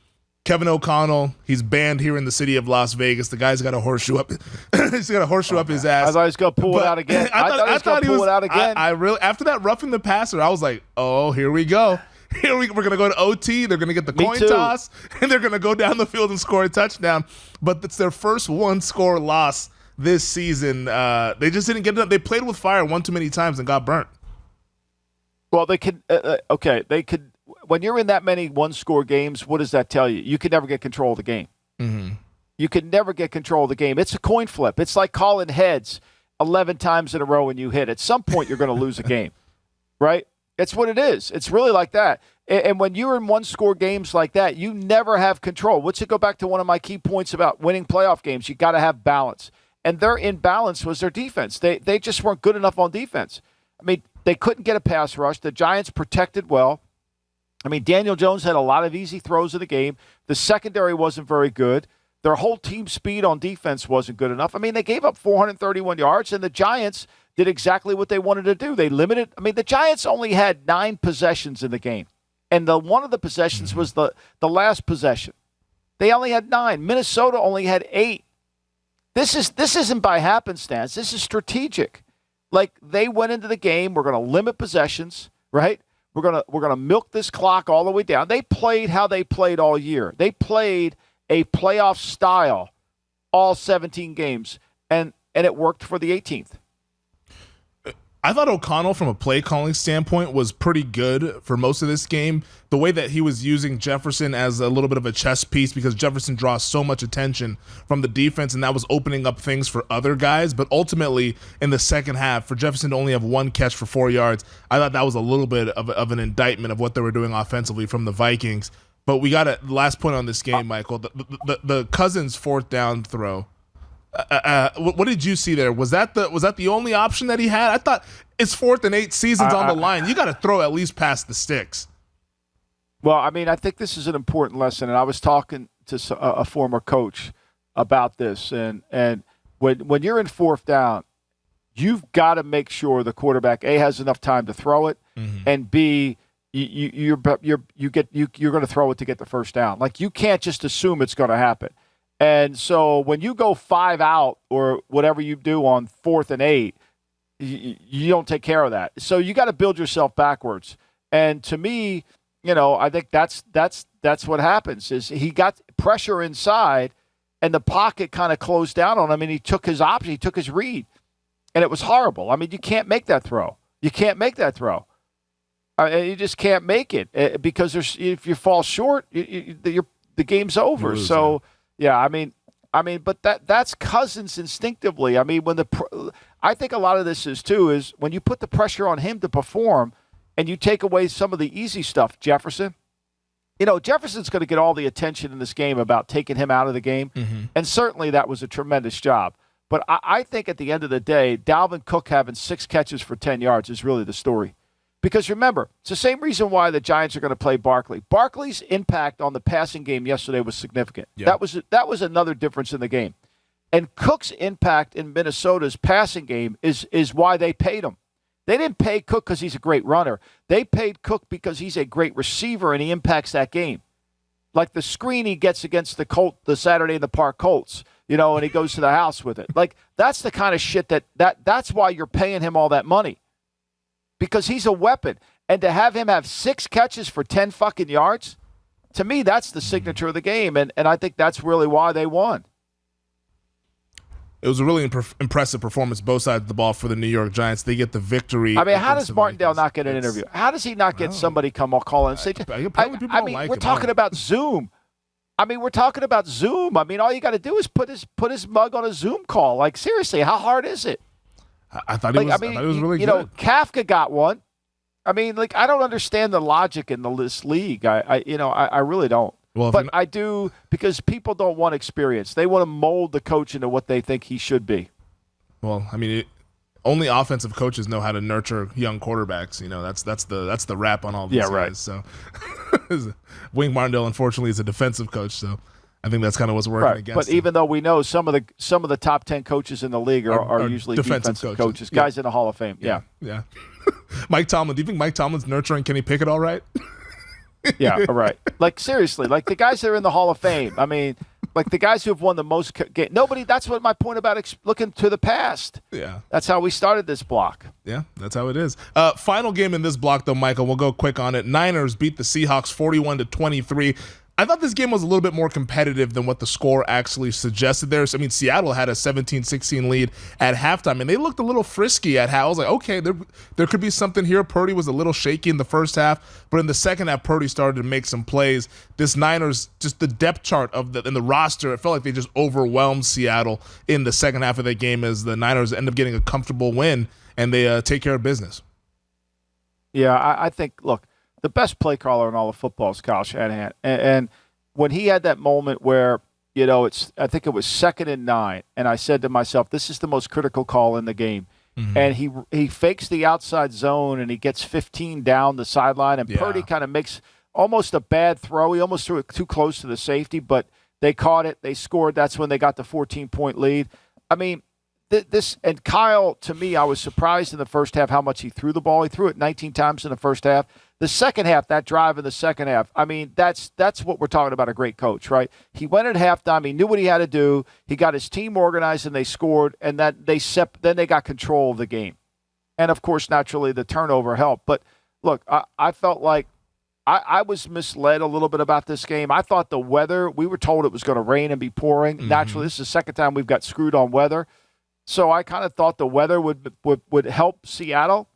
Kevin O'Connell, he's banned here in the city of Las Vegas. The guy's got a horseshoe up. He's got a horseshoe up his ass. I thought he was going to pull it out again. I thought he was going to pull it out again. I really, after that roughing the passer, I was like, oh, here we go. We're going to go to OT. They're going to get the coin toss, and they're going to go down the field and score a touchdown. But it's their first one-score loss this season. They just didn't get it up. They played with fire one too many times and got burnt. Well, they could. They could. When you're in that many one-score games, what does that tell you? You can never get control of the game. Mm-hmm. You can never get control of the game. It's a coin flip. It's like calling heads 11 times in a row and you hit. At some point, you're going to lose a game, right? It's what it is. It's really like that. And when you're in one-score games like that, you never have control. Let's go back to one of my key points about winning playoff games. You got to have balance. And their imbalance was their defense. They just weren't good enough on defense. I mean, they couldn't get a pass rush. The Giants protected well. I mean, Daniel Jones had a lot of easy throws in the game. The secondary wasn't very good. Their whole team speed on defense wasn't good enough. I mean, they gave up 431 yards, and the Giants did exactly what they wanted to do. They limited. I mean, the Giants only had 9 possessions in the game, and one of the possessions was the last possession. They only had 9. Minnesota only had 8. This isn't by happenstance. This is strategic. Like, they went into the game, we're going to limit possessions, right? We're gonna milk this clock all the way down. They played how they played all year. They played a playoff style all 17 games, and it worked for the 18th. I thought O'Connell, from a play calling standpoint, was pretty good for most of this game. The way that he was using Jefferson as a little bit of a chess piece, because Jefferson draws so much attention from the defense, and that was opening up things for other guys. But ultimately, in the second half, for Jefferson to only have 1 catch for 4 yards, I thought that was a little bit of an indictment of what they were doing offensively from the Vikings. But we got a last point on this game, Michael. The Cousins 4th down throw. What did you see there? Was that the only option that he had? I thought it's 4th and 8 seasons on the line. You got to throw at least past the sticks. Well, I mean, I think this is an important lesson, and I was talking to a former coach about this. And when you're in 4th down, you've got to make sure the quarterback A has enough time to throw it, and B, you're going to throw it to get the first down. Like, you can't just assume it's going to happen. And so when you go 5 out or whatever you do on 4th and 8, you don't take care of that. So you got to build yourself backwards. And to me, I think that's what happens. Is he got pressure inside, and the pocket kind of closed down on him, and he took his option, he took his read, and it was horrible. I mean, you can't make that throw. You can't make that throw. You just can't make it because if you fall short, the game's over. So. Yeah, I mean, but that's Cousins instinctively. I mean, I think a lot of this is when you put the pressure on him to perform, and you take away some of the easy stuff. Jefferson's going to get all the attention in this game about taking him out of the game, and certainly that was a tremendous job. But I think at the end of the day, Dalvin Cook having 6 catches for 10 yards is really the story. Because remember, it's the same reason why the Giants are going to play Barkley. Barkley's impact on the passing game yesterday was significant. Yeah. That was another difference in the game. And Cook's impact in Minnesota's passing game is why they paid him. They didn't pay Cook because he's a great runner. They paid Cook because he's a great receiver and he impacts that game. Like the screen he gets against the Saturday in the Park Colts, and he goes to the house with it. Like, that's the kind of shit that's why you're paying him all that money. Because he's a weapon. And to have him have 6 catches for 10 fucking yards, to me, that's the signature of the game. And I think that's really why they won. It was a really impressive performance, both sides of the ball, for the New York Giants. They get the victory. I mean, how does Martindale not get an interview? How does he not get somebody call in and say, we're talking about Zoom. I mean, all you got to do is put his mug on a Zoom call. Like, seriously, how hard is it? I thought it was really good. Kafka got one. I mean, I don't understand the logic in this league. I really don't. Well, but I do, because people don't want experience. They want to mold the coach into what they think he should be. Well, I mean, only offensive coaches know how to nurture young quarterbacks. That's the rap on all these guys. Right. So, Wink Martindale, unfortunately, is a defensive coach. So, I think that's kind of what's working against But him. Even though we know some of the top 10 coaches in the league are usually defensive coaches, guys in the Hall of Fame. Yeah. Mike Tomlin. Do you think Mike Tomlin's nurturing Kenny Pickett all right? Yeah, all right. Like, seriously, like the guys that are in the Hall of Fame. I mean, like the guys who have won the most games. That's what my point about looking to the past. Yeah. That's how we started this block. Yeah, that's how it is. Final game in this block, though, Michael. We'll go quick on it. Niners beat the Seahawks 41-23. I thought this game was a little bit more competitive than what the score actually suggested there. I mean, Seattle had a 17-16 lead at halftime, and they looked a little frisky at half. I was like, okay, there could be something here. Purdy was a little shaky in the first half, but in the second half, Purdy started to make some plays. This Niners, just the depth chart in the roster, it felt like they just overwhelmed Seattle in the second half of that game as the Niners end up getting a comfortable win, and they take care of business. Yeah, I think, look, the best play caller in all of football is Kyle Shanahan. And when he had that moment where, I think it was 2nd and 9, and I said to myself, this is the most critical call in the game. Mm-hmm. And he fakes the outside zone, and he gets 15 down the sideline, and Purdy kind of makes almost a bad throw. He almost threw it too close to the safety, but they caught it. They scored. That's when they got the 14-point lead. I mean, and Kyle, to me, I was surprised in the first half how much he threw the ball. He threw it 19 times in the first half. The second half, that drive in the second half, I mean, that's what we're talking about, a great coach, right? He went at halftime. He knew what he had to do. He got his team organized, and they scored, and then they got control of the game. And, of course, naturally, the turnover helped. But, look, I felt like I was misled a little bit about this game. I thought the weather, we were told it was going to rain and be pouring. Mm-hmm. Naturally, this is the second time we've got screwed on weather. So I kind of thought the weather would help Seattle.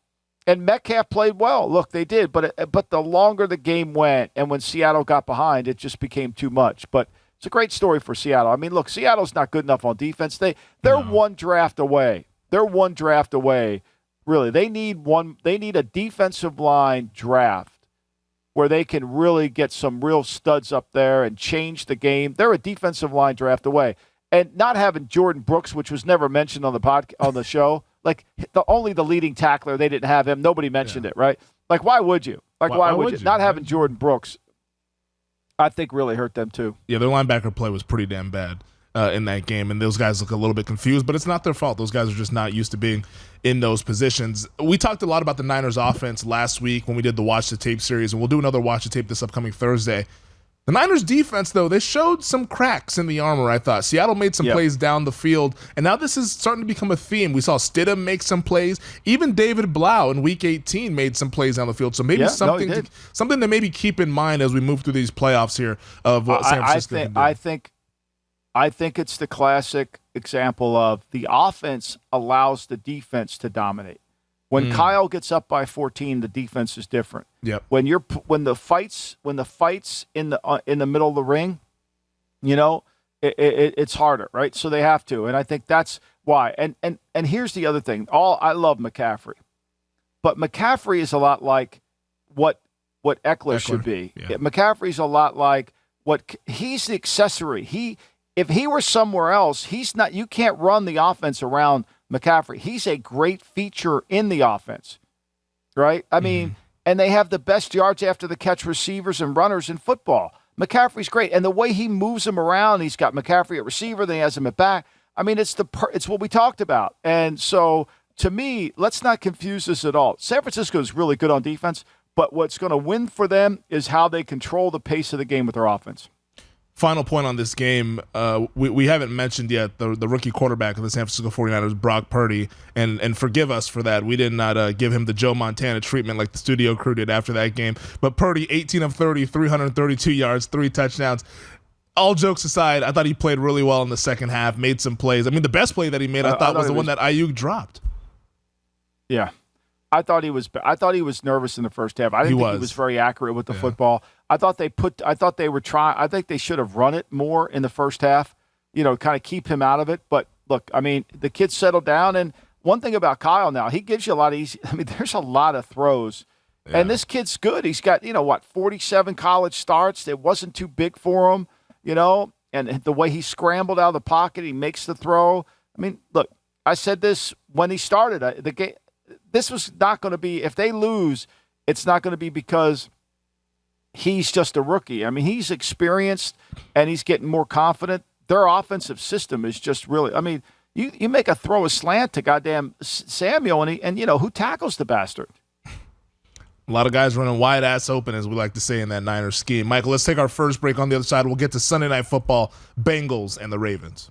And Metcalf played well. Look, they did. But the longer the game went and when Seattle got behind, it just became too much. But it's a great story for Seattle. I mean, look, Seattle's not good enough on defense. They're one draft away. They're one draft away. Really, they need a defensive line draft where they can really get some real studs up there and change the game. They're a defensive line draft away. And not having Jordan Brooks, which was never mentioned on the show, like only the leading tackler, they didn't have him. Nobody mentioned it, right? Like, why would you? Like, why would you? Not having Jordan Brooks, I think, really hurt them too. Yeah, their linebacker play was pretty damn bad in that game, and those guys look a little bit confused, but it's not their fault. Those guys are just not used to being in those positions. We talked a lot about the Niners offense last week when we did the Watch the Tape series, and we'll do another Watch the Tape this upcoming Thursday. The Niners defense, though, they showed some cracks in the armor, I thought. Seattle made some plays down the field, and now this is starting to become a theme. We saw Stidham make some plays. Even David Blau in Week 18 made some plays down the field. So maybe something to maybe keep in mind as we move through these playoffs here of what San Francisco can do. I think it's the classic example of the offense allows the defense to dominate. When Kyle gets up by 14, the defense is different. Yep. When the fights in the middle of the ring, it's harder, right? So they have to, and I think that's why. And here's the other thing. I love McCaffrey, but McCaffrey is a lot like what Eckler should be. Yeah. McCaffrey's a lot like he's the accessory. If he were somewhere else, he's not. You can't run the offense around McCaffrey. He's a great feature in the offense, right? I mean, and they have the best yards after the catch receivers and runners in football. McCaffrey's great, and the way he moves them around, he's got McCaffrey at receiver, then he has him at back. I mean, it's what we talked about. And so, to me, let's not confuse this at all. San Francisco is really good on defense, but what's going to win for them is how they control the pace of the game with their offense. Final point on this game, we haven't mentioned yet the rookie quarterback of the San Francisco 49ers, Brock Purdy, and forgive us for that. We did not give him the Joe Montana treatment like the studio crew did after that game. But Purdy, 18 of 30, 332 yards, 3 touchdowns. All jokes aside, I thought he played really well in the second half, made some plays. I mean, the best play that he made, I thought was the one that Ayuk dropped. Yeah. I thought he was nervous in the first half. I didn't think he was very accurate with the football. I think they should have run it more in the first half, kind of keep him out of it. But look, I mean, the kid settled down. And one thing about Kyle now, he gives you a lot of easy. I mean, there's a lot of throws. Yeah. And this kid's good. He's got, 47 college starts. It wasn't too big for him, and the way he scrambled out of the pocket, he makes the throw. I mean, look, I said this when he started the game. This was not going to be, if they lose, it's not going to be because he's just a rookie. I mean, he's experienced and he's getting more confident. Their offensive system is just really, I mean, you make a throw a slant to goddamn Samuel and who tackles the bastard? A lot of guys running wide ass open, as we like to say in that Niners scheme. Michael, let's take our first break. On the other side, we'll get to Sunday Night Football, Bengals and the Ravens.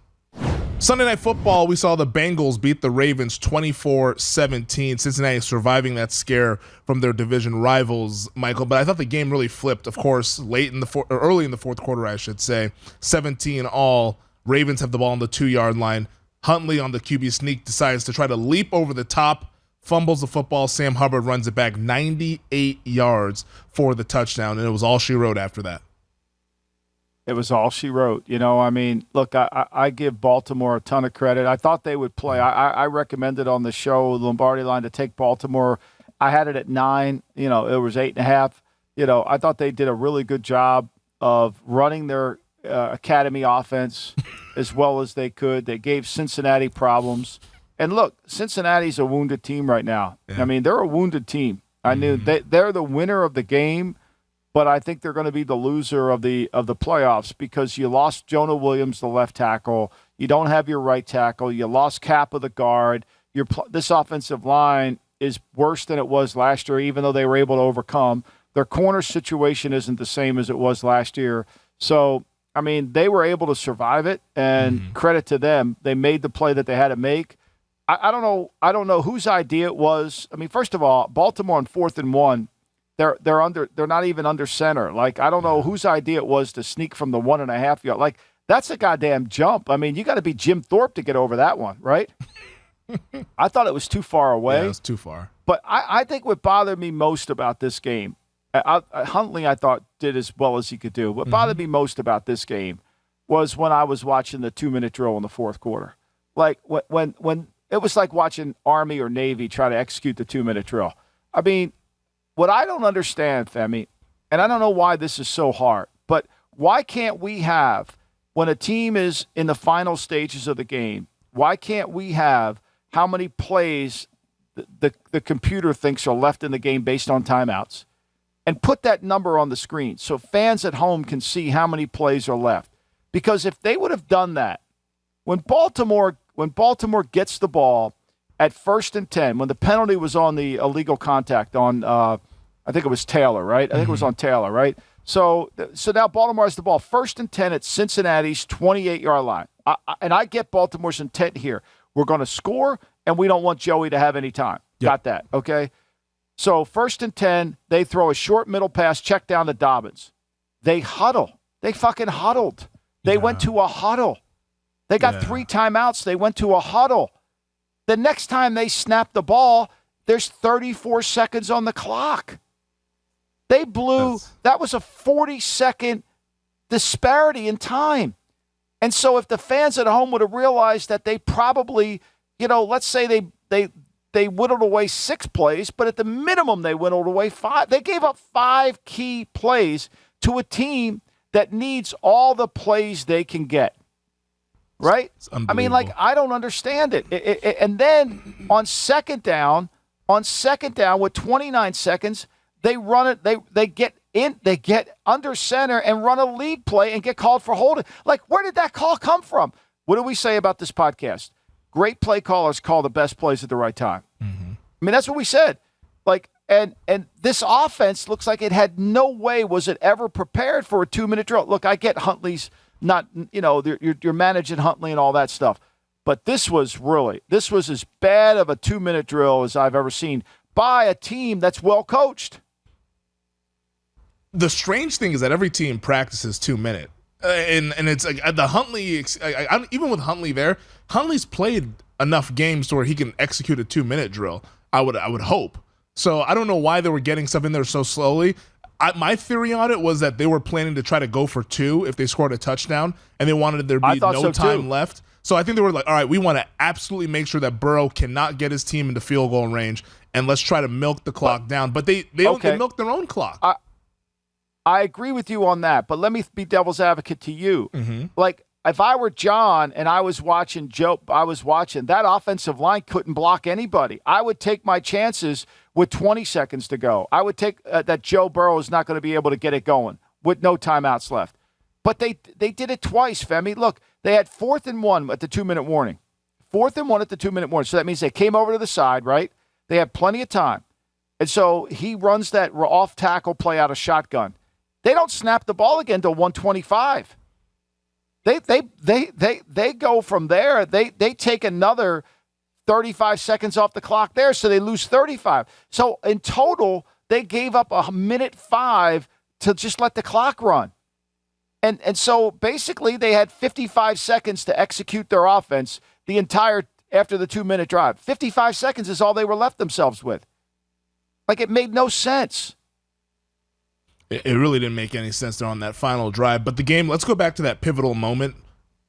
Sunday Night Football, we saw the Bengals beat the Ravens 24-17. Cincinnati surviving that scare from their division rivals, Michael. But I thought the game really flipped, of course, early in the fourth quarter, I should say. 17-all. Ravens have the ball on the 2-yard line. Huntley on the QB sneak decides to try to leap over the top, fumbles the football. Sam Hubbard runs it back 98 yards for the touchdown, and it was all she wrote after that. It was all she wrote. Look, I give Baltimore a ton of credit. I thought they would play. I recommended on the show, the Lombardi line, to take Baltimore. I had it at 9. It was 8.5. I thought they did a really good job of running their academy offense as well as they could. They gave Cincinnati problems. And look, Cincinnati's a wounded team right now. Yeah. They're a wounded team. I knew they're the winner of the game, but I think they're going to be the loser of the playoffs because you lost Jonah Williams, the left tackle. You don't have your right tackle. You lost Kappa, the guard. This offensive line is worse than it was last year, even though they were able to overcome. Their corner situation isn't the same as it was last year. So, they were able to survive it, and credit to them. They made the play that they had to make. I don't know whose idea it was. First of all, Baltimore on 4th and 1. They're not even under center. I don't know whose idea it was to sneak from the 1.5 yard. That's a goddamn jump. You got to be Jim Thorpe to get over that one, right? I thought it was too far away. Yeah, it was too far. But I think what bothered me most about this game, Huntley, I thought, did as well as he could do. What bothered me most about this game was when I was watching the 2-minute drill in the fourth quarter. When it was like watching Army or Navy try to execute the 2-minute drill. What I don't understand, Femi, and I don't know why this is so hard, but why can't we have, when a team is in the final stages of the game, why can't we have how many plays the computer thinks are left in the game based on timeouts, and put that number on the screen so fans at home can see how many plays are left? Because if they would have done that, when Baltimore gets the ball at 1st and 10, when the penalty was on the illegal contact on, I think it was Taylor, right? I think it was on Taylor, right? So now Baltimore has the ball 1st and 10 at Cincinnati's 28-yard line. I get Baltimore's intent here. We're going to score, and we don't want Joey to have any time. Yep. Got that, okay? So 1st and 10, they throw a short middle pass, check down to Dobbins. They huddle. They fucking huddled. They went to a huddle. They got 3 timeouts. They went to a huddle. The next time they snap the ball, there's 34 seconds on the clock. They blew, that was a 40-second disparity in time. And so if the fans at home would have realized that they probably, let's say they whittled away 6 plays, but at the minimum they whittled away 5. They gave up 5 key plays to a team that needs all the plays they can get. Right? I don't understand it. And then on second down with 29 seconds, they run it. They get under center and run a lead play and get called for holding. Where did that call come from? What do we say about this podcast? Great play callers call the best plays at the right time. That's what we said. And this offense looks like it had no way was it ever prepared for a 2-minute drill. Look, I get Huntley's not, you're managing Huntley and all that stuff. But this was as bad of a 2-minute drill as I've ever seen by a team that's well coached. The strange thing is that every team practices 2-minute. And it's the Huntley, even with Huntley there, Huntley's played enough games to where he can execute a 2-minute drill. I would hope. So I don't know why they were getting stuff in there so slowly. My theory on it was that they were planning to try to go for 2 if they scored a touchdown, and they wanted there to be no time left. So I think they were like, all right, we want to absolutely make sure that Burrow cannot get his team into field goal range, and let's try to milk the clock down. But they milked their own clock. I agree with you on that, but let me be devil's advocate to you. If I were John and I was watching that offensive line couldn't block anybody. I would take my chances with 20 seconds to go. I would take that Joe Burrow is not going to be able to get it going with no timeouts left. But they did it twice, Femi. Look, they had 4th and 1 at the 2-minute warning. 4th and 1 at the 2-minute warning. So that means they came over to the side, right? They had plenty of time. And so he runs that off tackle play out of shotgun. They don't snap the ball again till 125. They go from there. They take another 35 seconds off the clock there, so they lose 35. So in total, they gave up 1:05 to just let the clock run. And so basically they had 55 seconds to execute their offense the entire after the 2-minute drive. 55 seconds is all they were left themselves with. Like, it made no sense. It really didn't make any sense there on that final drive. But the game, let's go back to that pivotal moment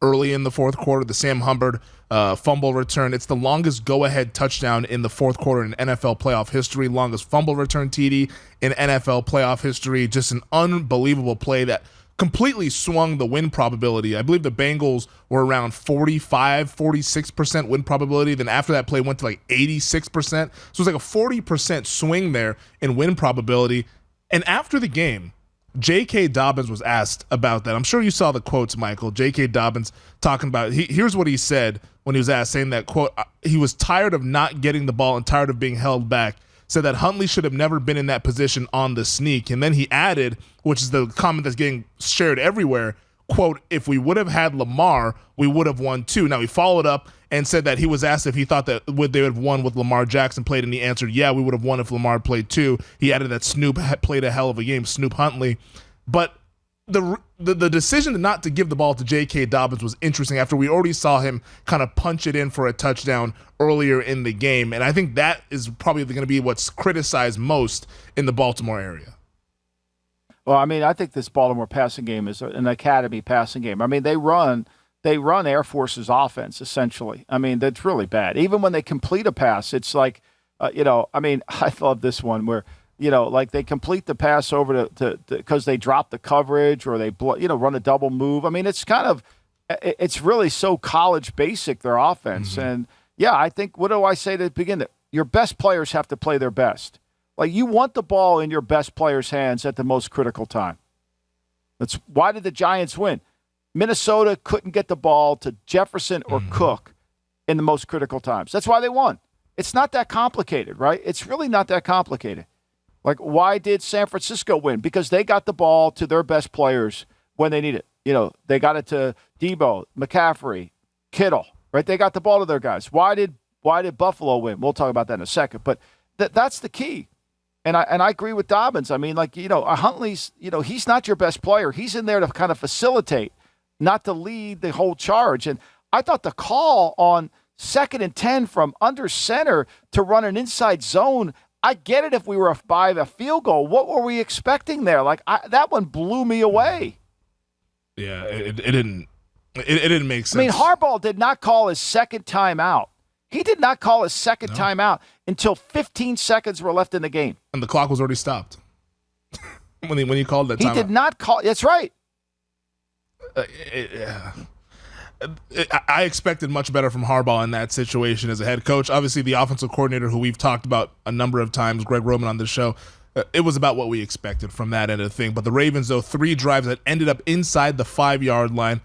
early in the fourth quarter, the Sam Hubbard fumble return. It's the longest go-ahead touchdown in the fourth quarter in NFL playoff history, longest fumble return TD in NFL playoff history. Just an unbelievable play that completely swung the win probability. I believe the Bengals were around 46% win probability. Then after that play went to like 86%. So it was like a 40% swing there in win probability. And after the game, J.K. Dobbins was asked about that. I'm sure you saw the quotes, Michael. J.K. Dobbins talking about, here's what he said when he was asked, saying that, quote, he was tired of not getting the ball and tired of being held back. Said that Huntley should have never been in that position on the sneak. And then he added, which is the comment that's getting shared everywhere, quote, if we would have had Lamar, we would have won too. Now, he followed up and said that he was asked if he thought that they would have won with Lamar Jackson played, and he answered, yeah, we would have won if Lamar played too. He added that Snoop played a hell of a game, Snoop Huntley. But the decision not to give the ball to J.K. Dobbins was interesting after we already saw him kind of punch it in for a touchdown earlier in the game. And I think that is probably going to be what's criticized most in the Baltimore area. Well, I mean, I think this Baltimore passing game is an academy passing game. I mean, they run Air Force's offense, essentially. I mean, that's really bad. Even when they complete a pass, it's like, I mean, I love this one where, like they complete the pass over to because they drop the coverage or they, run a double move. I mean, it's really so college basic, their offense. Mm-hmm. And, yeah, I think, what do I say to begin? Your best players have to play their best. Like, you want the ball in your best player's hands at the most critical time. That's why did the Giants win? Minnesota couldn't get the ball to Jefferson or Cook in the most critical times. That's why they won. It's not that complicated, right? It's really not that complicated. Like, why did San Francisco win? Because they got the ball to their best players when they need it. They got it to Debo, McCaffrey, Kittle, right? They got the ball to their guys. Why did Buffalo win? We'll talk about that in a second. But that's the key. And I agree with Dobbins. I mean, Huntley's, he's not your best player. He's in there to kind of facilitate, not to lead the whole charge. And I thought the call on 2nd and 10 from under center to run an inside zone, I get it if we were by a field goal. What were we expecting there? That one blew me away. Yeah, it didn't make sense. I mean, Harbaugh did not call his second timeout. He did not call his second timeout until 15 seconds were left in the game. And the clock was already stopped when he called that timeout. He did not call. That's right. I expected much better from Harbaugh in that situation as a head coach. Obviously, the offensive coordinator, who we've talked about a number of times, Greg Roman on this show, it was about what we expected from that end of the thing. But the Ravens, though, 3 drives that ended up inside the 5-yard line.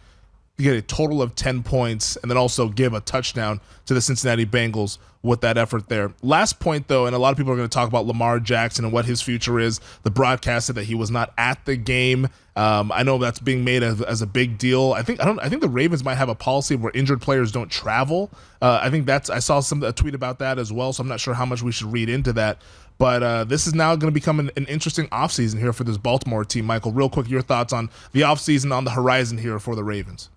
You get a total of 10 points and then also give a touchdown to the Cincinnati Bengals with that effort there. Last point, though, and a lot of people are going to talk about Lamar Jackson and what his future is. The broadcast said that he was not at the game. I know that's being made as a big deal. I think the Ravens might have a policy where injured players don't travel. I saw a tweet about that as well, so I'm not sure how much we should read into that. But this is now going to become an interesting offseason here for this Baltimore team. Michael, real quick, your thoughts on the offseason on the horizon here for the Ravens.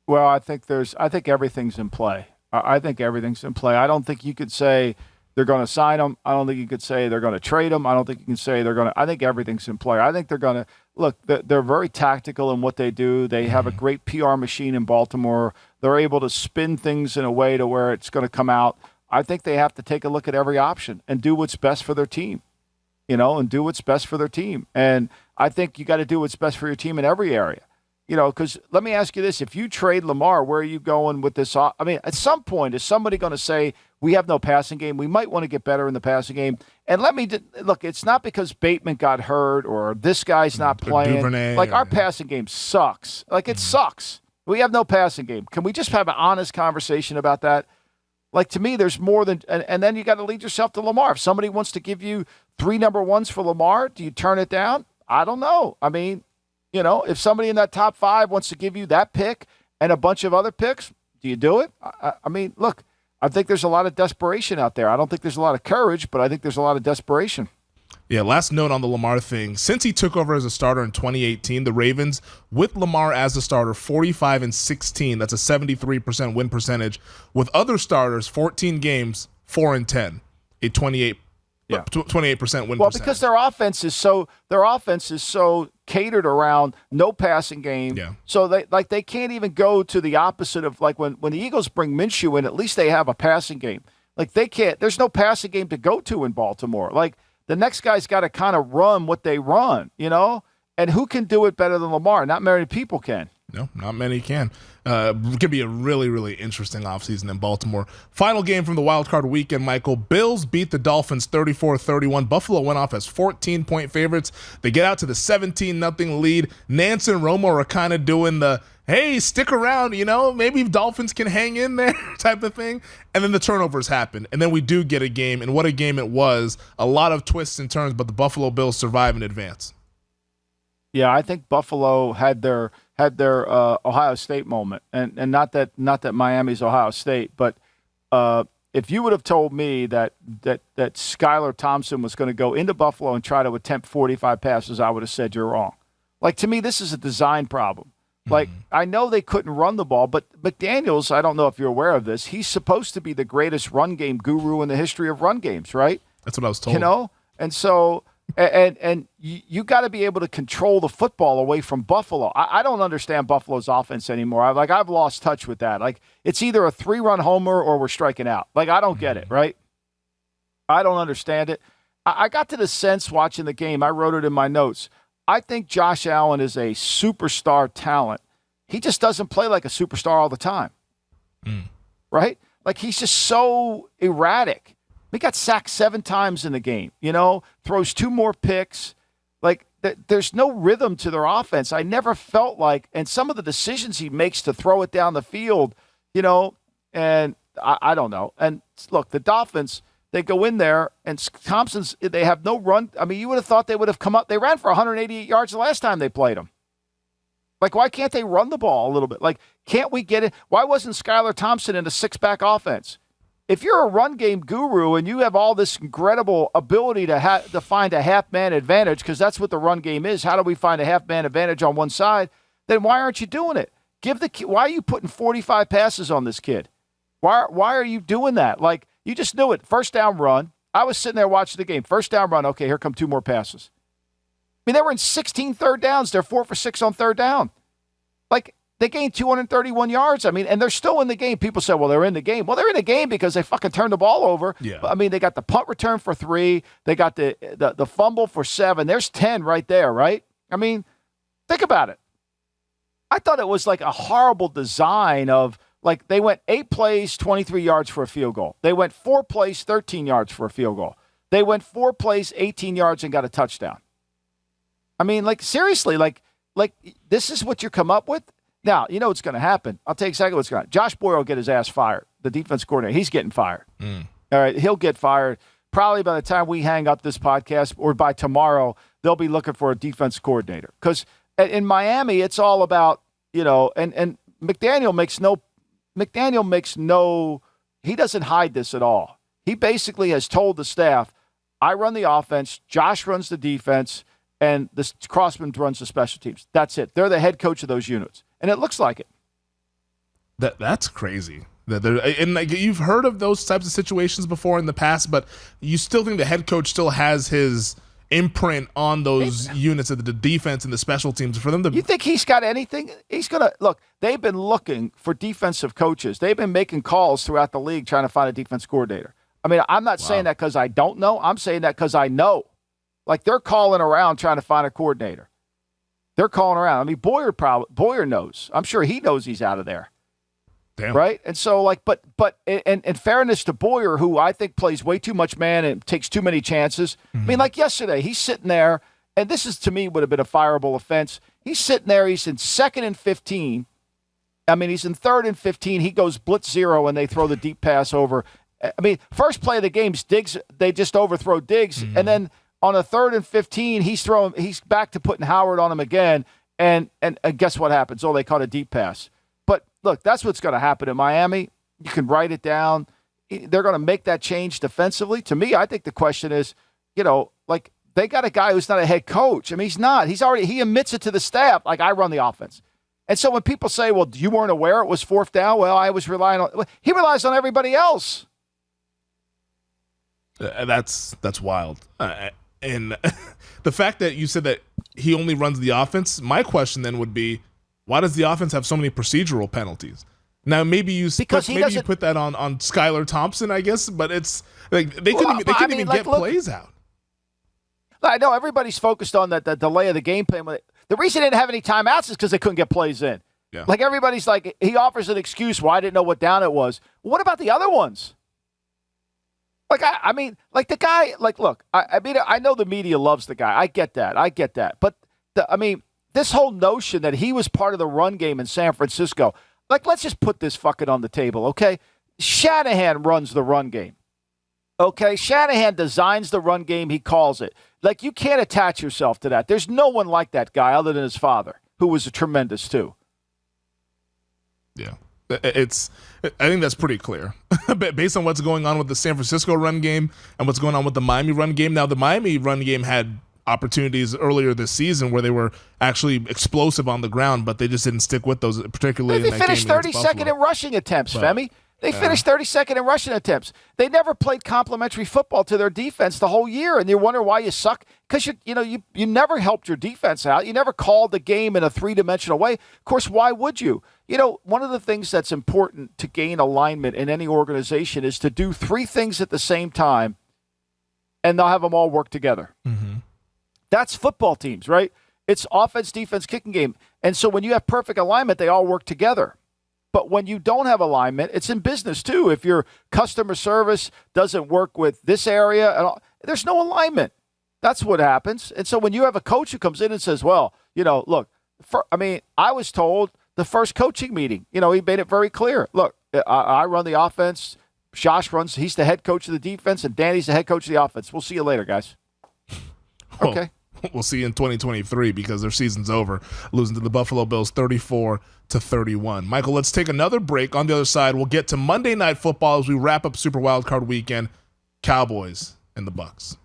Well, I think everything's in play. I think everything's in play. I don't think you could say they're going to sign him. I don't think you could say they're going to trade him. I don't think you can say they're going to – I think everything's in play. I think they're going to – look, they're very tactical in what they do. They have a great PR machine in Baltimore. They're able to spin things in a way to where it's going to come out. I think they have to take a look at every option and do what's best for their team, and do what's best for their team. And I think you got to do what's best for your team in every area. Because let me ask you this. If you trade Lamar, where are you going with this? I mean, at some point, is somebody going to say, we have no passing game? We might want to get better in the passing game. And look, it's not because Bateman got hurt or this guy's not playing. Duvernay, our passing game sucks. It sucks. We have no passing game. Can we just have an honest conversation about that? To me, there's more than – and then you got to lead yourself to Lamar. If somebody wants to give you 3 number ones for Lamar, do you turn it down? I don't know. I mean – If somebody in that top 5 wants to give you that pick and a bunch of other picks, do you do it? I mean, look, I think there's a lot of desperation out there. I don't think there's a lot of courage, but I think there's a lot of desperation. Yeah, last note on the Lamar thing. Since he took over as a starter in 2018, the Ravens, with Lamar as a starter, 45-16. That's a 73% win percentage. With other starters, 14 games, 4-10, a 28% win percentage. Well, because their offense is so catered around no passing game. Yeah. So they can't even go to the opposite of like when the Eagles bring Minshew in, at least they have a passing game. Like they can't. There's no passing game to go to in Baltimore. Like the next guy's got to kind of run what they run, And who can do it better than Lamar? Not many people can. No, not many can. It could be a really, really interesting offseason in Baltimore. Final game from the wild card weekend, Michael. Bills beat the Dolphins 34-31. Buffalo went off as 14-point favorites. They get out to the 17-0 lead. Nance and Romo are kind of doing the, hey, stick around, maybe Dolphins can hang in there type of thing. And then the turnovers happen. And then we do get a game, and what a game it was. A lot of twists and turns, but the Buffalo Bills survive and advance. Yeah, I think Buffalo had their Ohio State moment, and not that Miami's Ohio State, but if you would have told me that Skylar Thompson was going to go into Buffalo and try to attempt 45 passes, I would have said you're wrong. Like, to me, this is a design problem. Like, I know they couldn't run the ball, but McDaniels, I don't know if you're aware of this, he's supposed to be the greatest run game guru in the history of run games, right? That's what I was told. And so and you got to be able to control the football away from Buffalo. I don't understand Buffalo's offense anymore. I've lost touch with that. Like, it's either a 3-run homer or we're striking out. Like, I don't get it, right? I don't understand it. I got to the sense watching the game, I wrote it in my notes, I think Josh Allen is a superstar talent. He just doesn't play like a superstar all the time, right? Like, he's just so erratic. He got sacked 7 times in the game, throws 2 more picks. Like, there's no rhythm to their offense. I never felt like, and some of the decisions he makes to throw it down the field, and I don't know. And look, the Dolphins, they go in there, and Thompson's, they have no run. I mean, you would have thought they would have come up. They ran for 188 yards the last time they played them. Like, why can't they run the ball a little bit? Like, can't we get it? Why wasn't Skylar Thompson in a 6-back offense? If you're a run game guru and you have all this incredible ability to find a half-man advantage, because that's what the run game is, how do we find a half-man advantage on one side, then why aren't you doing it? Why are you putting 45 passes on this kid? Why are you doing that? Like, you just knew it. First down run. I was sitting there watching the game. First down run. Okay, here come 2 more passes. I mean, they were in 16 third downs. They're 4 for 6 on third down. Like, they gained 231 yards. I mean, and they're still in the game. People say, well, they're in the game. Well, they're in the game because they fucking turned the ball over. Yeah. I mean, they got the punt return for 3. They got the fumble for 7. There's 10 right there, right? I mean, think about it. I thought it was like a horrible design of, like, they went 8 plays, 23 yards for a field goal. They went 4 plays, 13 yards for a field goal. They went 4 plays, 18 yards, and got a touchdown. I mean, like, seriously, like this is what you come up with? Now, you know what's going to happen. I'll tell you exactly what's going to happen. Josh Boyer will get his ass fired, the defense coordinator. He's getting fired. All right, he'll get fired. Probably by the time we hang up this podcast or by tomorrow, they'll be looking for a defense coordinator. Because in Miami, it's all about, and McDaniel makes no, he doesn't hide this at all. He basically has told the staff, I run the offense, Josh runs the defense, and this Crossman runs the special teams. That's it. They're the head coach of those units. And it looks like it. That's crazy. And like, you've heard of those types of situations before in the past, but you still think the head coach still has his imprint on those units of the defense and the special teams for them to. You think he's got anything? He's gonna look. They've been looking for defensive coaches. They've been making calls throughout the league trying to find a defense coordinator. I mean, I'm not saying that because I don't know. I'm saying that because I know. Like, they're calling around trying to find a coordinator. They're calling around. I mean, Boyer knows. I'm sure he knows he's out of there. Damn. Right? And so, like, but in fairness to Boyer, who I think plays way too much man and takes too many chances. I mean, like yesterday, he's sitting there, and this is, to me, would have been a fireable offense. He's sitting there. He's in 2nd and 15. I mean, he's in 3rd and 15. He goes blitz 0, and they throw the deep pass over. I mean, first play of the game, Diggs, they just overthrow Diggs, and then on a 3rd and 15, he's back to putting Howard on him again, And guess what happens? Oh, they caught a deep pass. But look, that's what's going to happen in Miami. You can write it down. They're going to make that change defensively. To me, I think the question is, like they got a guy who's not a head coach. I mean, he's not. He admits it to the staff, like I run the offense. And so when people say, well, you weren't aware it was fourth down, well, I was relying on – he relies on everybody else. That's wild. And the fact that you said that he only runs the offense, my question then would be, why does the offense have so many procedural penalties? Now maybe you put that on Skylar Thompson, I guess, but it's like they couldn't even get plays out. I know everybody's focused on the delay of the game plan. The reason they didn't have any timeouts is because they couldn't get plays in. Yeah. Like everybody's like, he offers an excuse why I didn't know what down it was. What about the other ones? Like, I mean, like the guy, like, look, I know the media loves the guy. I get that. But, this whole notion that he was part of the run game in San Francisco, like, let's just put this fucking on the table, okay? Shanahan runs the run game, okay? Shanahan designs the run game. He calls it. Like, you can't attach yourself to that. There's no one like that guy other than his father, who was a tremendous, too. Yeah. I think that's pretty clear based on what's going on with the San Francisco run game and what's going on with the Miami run game. Now, the Miami run game had opportunities earlier this season where they were actually explosive on the ground, but they just didn't stick with those, particularly in that game. They finished 32nd in rushing attempts, Femi. They finished 32nd in rushing attempts. They never played complimentary football to their defense the whole year, and you wonder why you suck because you never helped your defense out. You never called the game in a three-dimensional way. Of course, why would you? One of the things that's important to gain alignment in any organization is to do three things at the same time, and they'll have them all work together. Mm-hmm. That's football teams, right? It's offense, defense, kicking game. And so when you have perfect alignment, they all work together. But when you don't have alignment, it's in business too. If your customer service doesn't work with this area, there's no alignment. That's what happens. And so when you have a coach who comes in and says, well, look, I was told the first coaching meeting, he made it very clear. Look, I run the offense. Josh he's the head coach of the defense, and Danny's the head coach of the offense. We'll see you later, guys. Okay. We'll see you in 2023 because their season's over, losing to the Buffalo Bills 34-31. Michael, let's take another break. On the other side, we'll get to Monday Night Football as we wrap up Super Wildcard Weekend, Cowboys and the Bucs.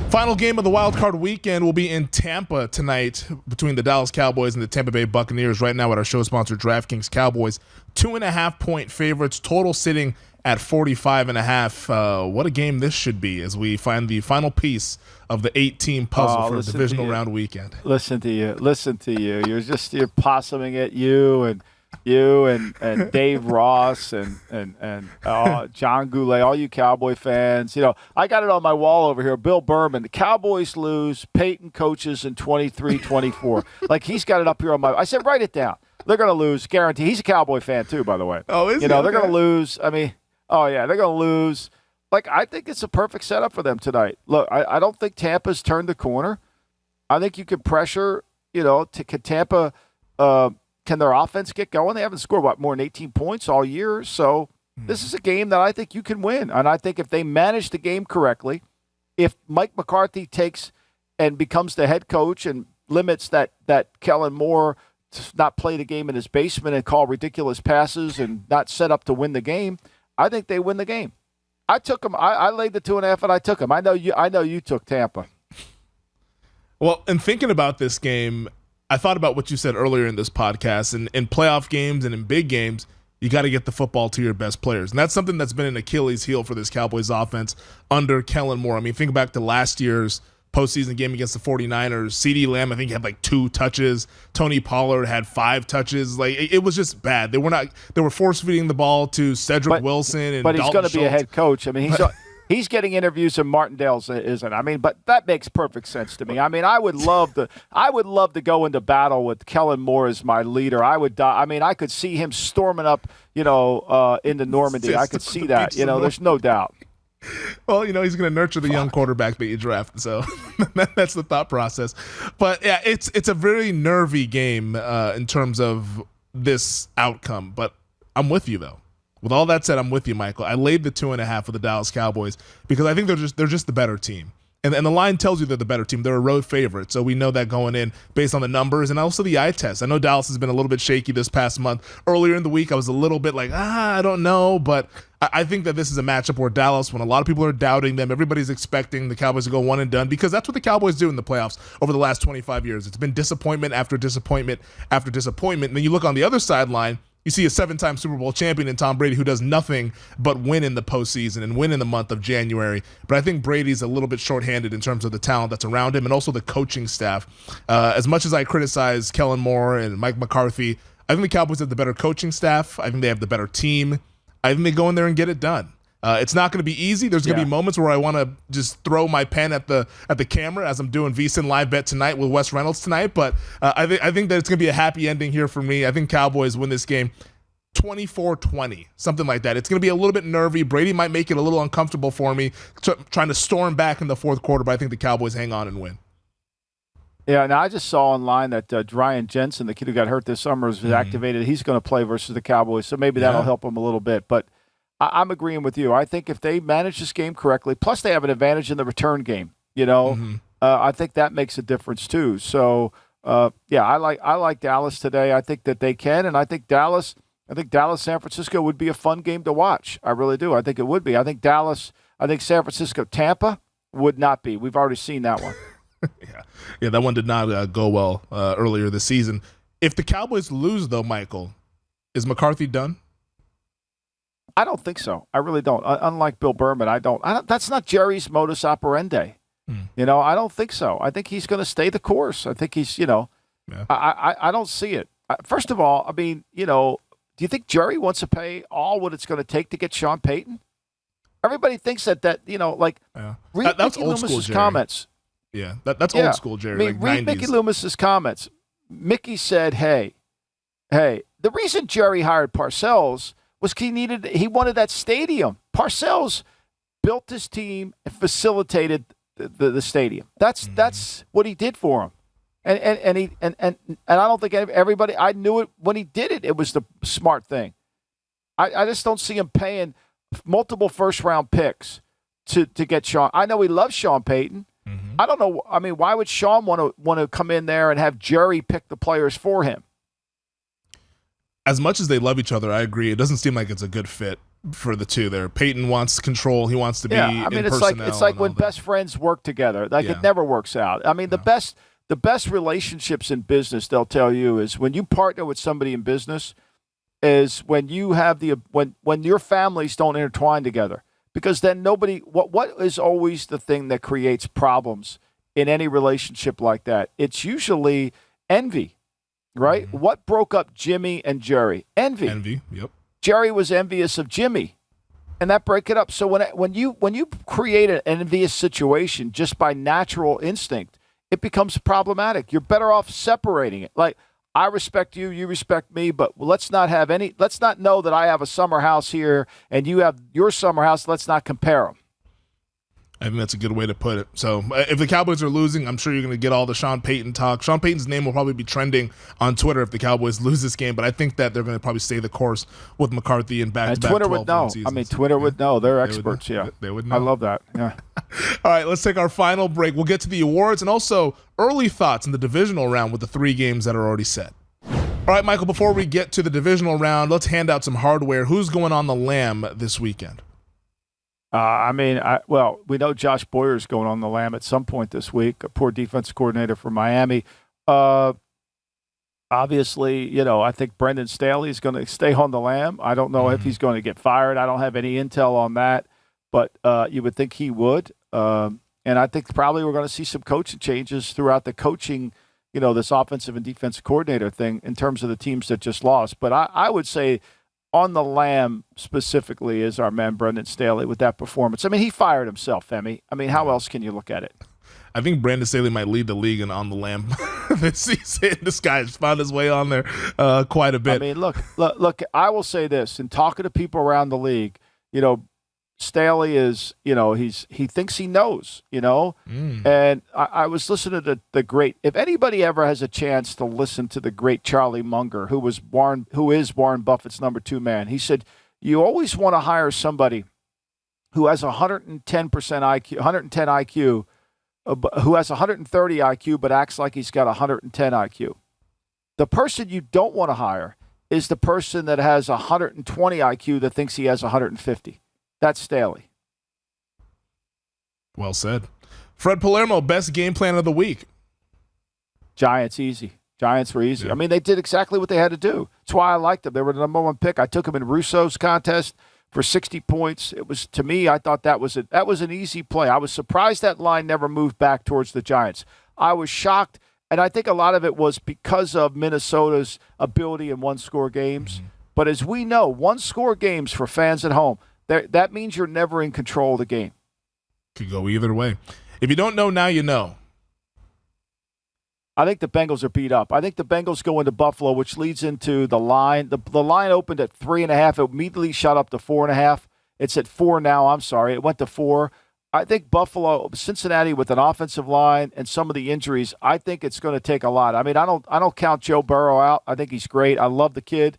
Final game of the Wildcard Weekend will be in Tampa tonight between the Dallas Cowboys and the Tampa Bay Buccaneers. Right now at our show sponsor, DraftKings. Cowboys 2.5-point favorites, total sitting at 45.5. What a game this should be as we find the final piece of the 8-team puzzle for a divisional round weekend. Listen to you. You're possuming it. You and Dave Ross and John Goulet, all you Cowboy fans. I got it on my wall over here. Bill Berman, the Cowboys lose, Peyton coaches in 23-24. Like, he's got it up here on my – I said, write it down. They're going to lose, guarantee. He's a Cowboy fan too, by the way. Oh, is he? They're going to lose. Oh, yeah, they're going to lose. Like, I think it's a perfect setup for them tonight. Look, I don't think Tampa's turned the corner. I think you could pressure, can Tampa can their offense get going? They haven't scored, more than 18 points all year. So this is a game that I think you can win. And I think if they manage the game correctly, if Mike McCarthy takes and becomes the head coach and limits that Kellen Moore to not play the game in his basement and call ridiculous passes and not set up to win the game, I think they win the game. I took them. I laid the 2.5 and I took them. I know you took Tampa. Well, in thinking about this game, I thought about what you said earlier in this podcast. And in playoff games and in big games, you got to get the football to your best players. And that's something that's been an Achilles heel for this Cowboys offense under Kellen Moore. Think back to last year's postseason game against the 49ers. CeeDee Lamb, I think, had 2 touches. Tony Pollard had 5 touches. It was just bad. They were force-feeding the ball to Cedric Wilson and But he's Dalton going to be a Schultz. head coach. He's getting interviews in Martindale's, isn't? But that makes perfect sense to me. I would love to go into battle with Kellen Moore as my leader. I would die. I could see him storming up, into Normandy. I could see that. There's no doubt. Well, he's going to nurture the young quarterback that you draft. So that's the thought process. But yeah, it's a very nervy game in terms of this outcome. But I'm with you though. With all that said, I'm with you, Michael. I laid the 2.5 for the Dallas Cowboys because I think they're just the better team. And the line tells you they're the better team. They're a road favorite, so we know that going in based on the numbers and also the eye test. I know Dallas has been a little bit shaky this past month. Earlier in the week, I was a little bit like, I don't know, but I think that this is a matchup where Dallas, when a lot of people are doubting them, everybody's expecting the Cowboys to go one and done, because that's what the Cowboys do in the playoffs over the last 25 years. It's been disappointment after disappointment after disappointment. And then you look on the other sideline, you see a 7-time Super Bowl champion in Tom Brady, who does nothing but win in the postseason and win in the month of January. But I think Brady's a little bit shorthanded in terms of the talent that's around him and also the coaching staff. As much as I criticize Kellen Moore and Mike McCarthy, I think the Cowboys have the better coaching staff. I think they have the better team. I think they go in there and get it done. It's not going to be easy. There's going to be moments where I want to just throw my pen at the camera, as I'm doing VSiN live bet tonight with Wes Reynolds tonight. But I think that it's going to be a happy ending here for me. I think Cowboys win this game 24-20, something like that. It's going to be a little bit nervy. Brady might make it a little uncomfortable for me, trying to storm back in the fourth quarter, but I think the Cowboys hang on and win. Yeah, now I just saw online that Ryan Jensen, the kid who got hurt this summer, was activated. He's going to play versus the Cowboys, so maybe that'll help him a little bit. But I'm agreeing with you. I think if they manage this game correctly, plus they have an advantage in the return game, I think that makes a difference too. So, I like Dallas today. I think that they can, and I think Dallas, San Francisco would be a fun game to watch. I really do. I think it would be. I think San Francisco, Tampa would not be. We've already seen that one. Yeah, that one did not go well earlier this season. If the Cowboys lose, though, Michael, is McCarthy done? I don't think so. I really don't. Unlike Bill Berman, I don't. That's not Jerry's modus operandi. I don't think so. I think he's going to stay the course. I think he's, I don't see it. First of all, I mean, do you think Jerry wants to pay all what it's going to take to get Sean Payton? Everybody thinks that read that's Mickey old school Loomis's Jerry. Comments. Yeah, that's old school Jerry. I mean, read 90s. Mickey Loomis's comments. Mickey said, hey, the reason Jerry hired Parcells was he wanted that stadium. Parcells built his team and facilitated the stadium. That's what he did for him. And I don't think everybody, I knew it when he did it. It was the smart thing. I just don't see him paying multiple first-round picks to get Sean. I know he loves Sean Payton. I don't know. I mean, why would Sean want to come in there and have Jerry pick the players for him? As much as they love each other, I agree. It doesn't seem like it's a good fit for the two there. Peyton wants control. He wants to be in personnel. It's like when best friends work together. It never works out. I mean, the best relationships in business, they'll tell you, is when you partner with somebody in business, is when you have when your families don't intertwine together. Because then what is always the thing that creates problems in any relationship like that? It's usually envy, right? What broke up Jimmy and Jerry? Envy. Yep. Jerry was envious of Jimmy, and that break it up. So when you create an envious situation just by natural instinct, it becomes problematic. You're better off separating it. Like, I respect you, you respect me, but let's not know that I have a summer house here and you have your summer house. Let's not compare them. I think that's a good way to put it. So if the Cowboys are losing, I'm sure you're going to get all the Sean Payton talk. Sean Payton's name will probably be trending on Twitter if the Cowboys lose this game, but I think that they're going to probably stay the course with McCarthy and back-to-back 12-win seasons. I mean, Twitter would know. They're experts, They would know. I love that. Yeah. All right, let's take our final break. We'll get to the awards and also early thoughts in the divisional round with the 3 games that are already set. All right, Michael, before we get to the divisional round, let's hand out some hardware. Who's going on the lamb this weekend? We know Josh Boyer's going on the lam at some point this week, a poor defense coordinator for Miami. Obviously, I think Brandon Staley is going to stay on the lam. I don't know if he's going to get fired. I don't have any intel on that, but you would think he would. And I think probably we're going to see some coaching changes throughout the coaching, this offensive and defensive coordinator thing in terms of the teams that just lost. But I would say on the lam specifically is our man Brandon Staley with that performance. I mean, he fired himself, Femi. I mean, how else can you look at it? I think Brandon Staley might lead the league in on the lamb this season. This guy has found his way on there quite a bit. I mean, look, I will say this, in talking to people around the league, Staley is, he thinks he knows, and I was listening to the great, if anybody ever has a chance to listen to the great Charlie Munger, who is Warren Buffett's number 2 man, he said, you always want to hire somebody who has 110% IQ, 110 IQ, who has 130 IQ but acts like he's got 110 IQ. The person you don't want to hire is the person that has 120 IQ that thinks he has 150. That's Staley. Well said. Fred Palermo, best game plan of the week. Giants, easy. Giants were easy. Yeah. I mean, they did exactly what they had to do. That's why I liked them. They were the number one pick. I took them in Russo's contest for 60 points. It was, to me, I thought that was an easy play. I was surprised that line never moved back towards the Giants. I was shocked, and I think a lot of it was because of Minnesota's ability in one-score games. Mm-hmm. But as we know, one-score games for fans at home, that means you're never in control of the game. Could go either way. If you don't know, now you know. I think the Bengals are beat up. I think the Bengals go into Buffalo, which leads into the line. The line opened at 3.5. It immediately shot up to 4.5. It's at 4 now. I'm sorry. It went to 4. I think Cincinnati with an offensive line and some of the injuries, I think it's going to take a lot. I mean, I don't count Joe Burrow out. I think he's great. I love the kid.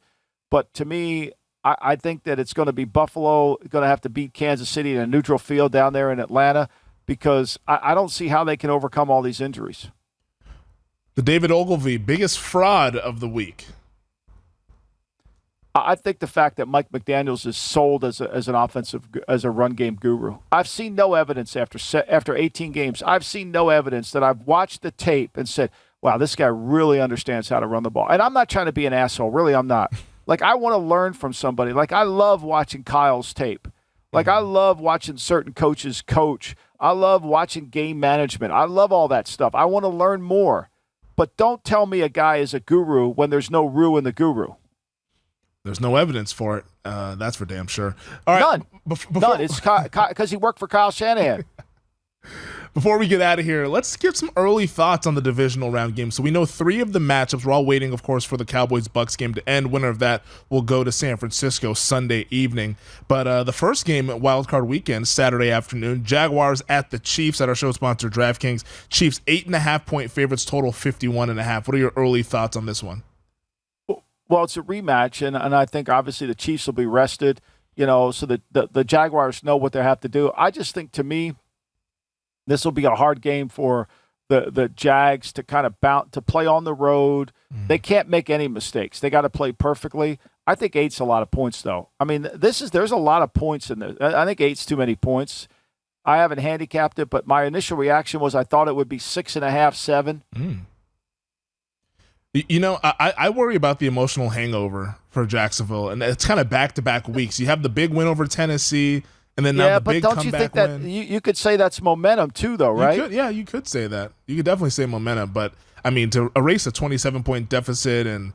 But to me, I think that it's going to be Buffalo going to have to beat Kansas City in a neutral field down there in Atlanta because I don't see how they can overcome all these injuries. The David Ogilvy, biggest fraud of the week. I think the fact that Mike McDaniels is sold as a run game guru. I've seen no evidence after 18 games. I've seen no evidence that I've watched the tape and said, wow, this guy really understands how to run the ball. And I'm not trying to be an asshole. Really, I'm not. Like, I want to learn from somebody. Like, I love watching Kyle's tape. Like, I love watching certain coaches coach. I love watching game management. I love all that stuff. I want to learn more. But don't tell me a guy is a guru when there's no Rue in the guru. There's no evidence for it. That's for damn sure. All right. None. None. It's because he worked for Kyle Shanahan. Before we get out of here, let's give some early thoughts on the divisional round game. So we know 3 of the matchups. We're all waiting, of course, for the Cowboys-Bucs game to end. Winner of that will go to San Francisco Sunday evening. But the first game, wildcard weekend, Saturday afternoon, Jaguars at the Chiefs at our show sponsor, DraftKings. Chiefs 8.5-point favorites, total 51.5. What are your early thoughts on this one? Well, it's a rematch, and I think obviously the Chiefs will be rested, so the Jaguars know what they have to do. I just think, to me, this will be a hard game for the Jags to kind of to play on the road. They can't make any mistakes. They got to play perfectly. I think 8's a lot of points, though. I mean, there's a lot of points in this. I think 8's too many points. I haven't handicapped it, but my initial reaction was I thought it would be 6.5, 7. I worry about the emotional hangover for Jacksonville, and it's kind of back-to-back weeks. You have the big win over Tennessee, and then now the big comeback win. Yeah, but don't you think that you could say that's momentum too, though, right? You could say that. You could definitely say momentum, but I mean, to erase a 27-point deficit and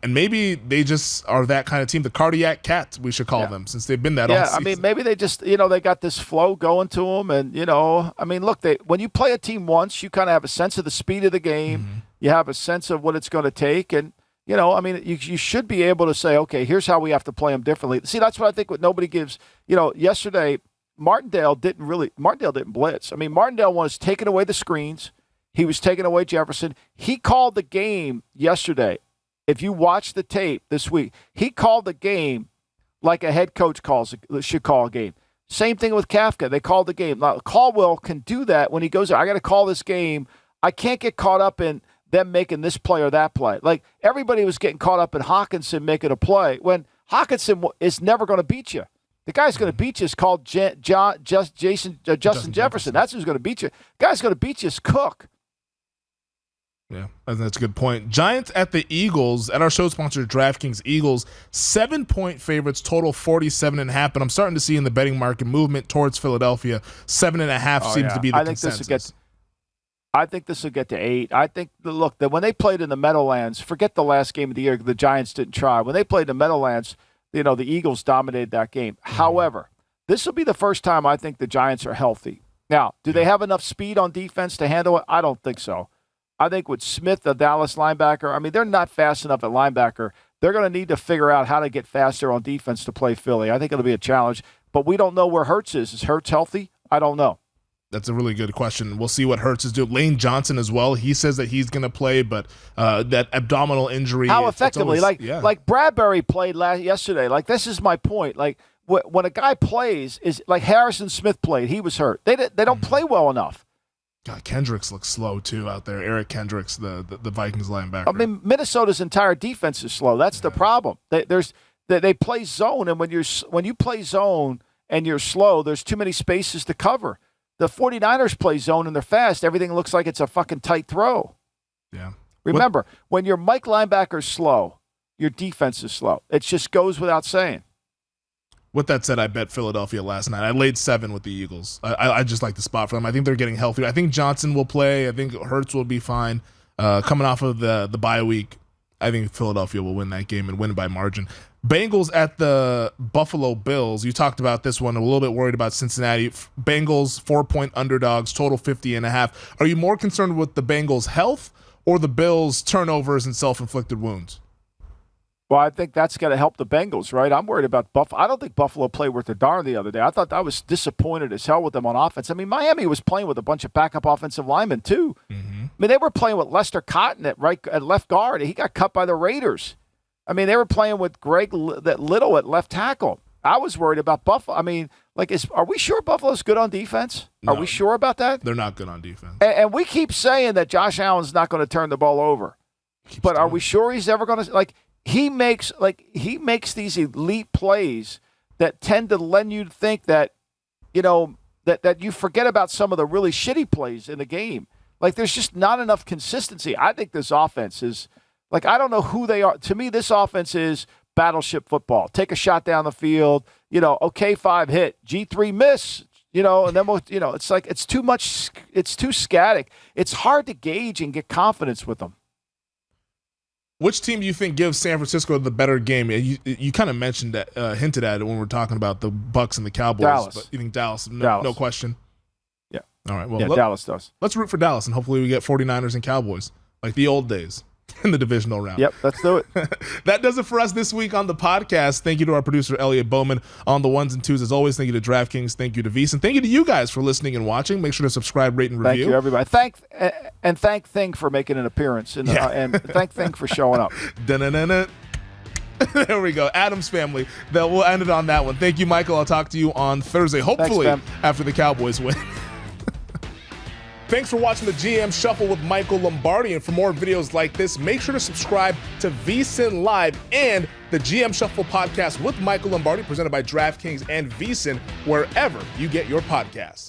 maybe they just are that kind of team, the cardiac cats, we should call them, since they've been that all season. I mean, maybe they just, they got this flow going to them, and I mean, look, when you play a team once, you kind of have a sense of the speed of the game. Mm-hmm. You have a sense of what it's going to take, and I mean, you should be able to say, okay, here's how we have to play them differently. See, that's what I think. What nobody gives. Yesterday, Martindale didn't blitz. I mean, Martindale was taking away the screens. He was taking away Jefferson. He called the game yesterday. If you watch the tape this week, he called the game like a head coach should call a game. Same thing with Kafka. They called the game. Now, Caldwell can do that when he goes there. I got to call this game. I can't get caught up in them making this play or that play. Like, everybody was getting caught up in Hawkinson making a play when Hawkinson is never going to beat you. The guy's going to beat you is called Justin Jefferson. That's who's going to beat you. The guy's going to beat you is Cook. Yeah, that's a good point. Giants at the Eagles, at our show sponsor, DraftKings. Eagles, 7-point favorites, total 47.5. But I'm starting to see in the betting market movement towards Philadelphia. 7.5 seems to be the consensus. I think this will get to 8. I think, that when they played in the Meadowlands, forget the last game of the year, the Giants didn't try. When they played in the Meadowlands, the Eagles dominated that game. However, this will be the first time I think the Giants are healthy. Now, do they have enough speed on defense to handle it? I don't think so. I think with Smith, the Dallas linebacker, I mean, they're not fast enough at linebacker. They're going to need to figure out how to get faster on defense to play Philly. I think it'll be a challenge. But we don't know where Hurts is. Is Hurts healthy? I don't know. That's a really good question. We'll see what Hurts is doing. Lane Johnson as well. He says that he's going to play, but that abdominal injury. How effectively? Like Bradbury played yesterday. Like, this is my point. Like, when a guy plays, is like Harrison Smith played. He was hurt. They don't play well enough. God, Kendricks looks slow too out there. Eric Kendricks, the Vikings linebacker. I mean, Minnesota's entire defense is slow. That's the problem. They play zone, and when you play zone and you're slow, there's too many spaces to cover. The 49ers play zone and they're fast. Everything looks like it's a fucking tight throw. Yeah. Remember, when your Mike linebacker's slow, your defense is slow. It just goes without saying. With that said, I bet Philadelphia last night. I laid 7 with the Eagles. I just like the spot for them. I think they're getting healthier. I think Johnson will play. I think Hurts will be fine. Coming off of the bye week, I think Philadelphia will win that game and win by margin. Bengals at the Buffalo Bills. You talked about this one. A little bit worried about Cincinnati. Bengals 4-point underdogs, total 50.5. Are you more concerned with the Bengals' health or the Bills' turnovers and self-inflicted wounds? Well, I think that's going to help the Bengals, right? I'm worried about Buffalo. I don't think Buffalo played worth a darn the other day. I was disappointed as hell with them on offense. I mean, Miami was playing with a bunch of backup offensive linemen, too. Mm-hmm. I mean, they were playing with Lester Cotton at left guard. He got cut by the Raiders. I mean, they were playing with Greg Little at left tackle. I was worried about Buffalo. I mean, are we sure Buffalo's good on defense? No, are we sure about that? They're not good on defense. And we keep saying that Josh Allen's not going to turn the ball over. But are we sure he's ever going to he makes these elite plays that tend to lend you to think that, that you forget about some of the really shitty plays in the game. There's just not enough consistency. I think this offense is I don't know who they are. To me, this offense is battleship football. Take a shot down the field, okay, 5 hit, G3 miss, and then it's too much. It's too static. It's hard to gauge and get confidence with them. Which team do you think gives San Francisco the better game? You kind of mentioned that, hinted at it when we were talking about the Bucs and the Cowboys. Dallas. But you think Dallas? No question. Yeah. All right. Well, Dallas does. Let's root for Dallas, and hopefully we get 49ers and Cowboys like the old days in the divisional round. Yep, let's do it. That does it for us this week on the podcast. Thank you to our producer, Elliot Bowman, on the ones and twos. As always, thank you to DraftKings. Thank you to Visa. And thank you to you guys for listening and watching. Make sure to subscribe, rate, and review. Thank you, everybody. Thank Thing for making an appearance. And thank Thing for showing up. There we go. Adam's family. We'll end it on that one. Thank you, Michael. I'll talk to you on Thursday, hopefully after the Cowboys win. Thanks for watching the GM Shuffle with Michael Lombardi. And for more videos like this, make sure to subscribe to VSiN Live and the GM Shuffle podcast with Michael Lombardi, presented by DraftKings and VSiN, wherever you get your podcasts.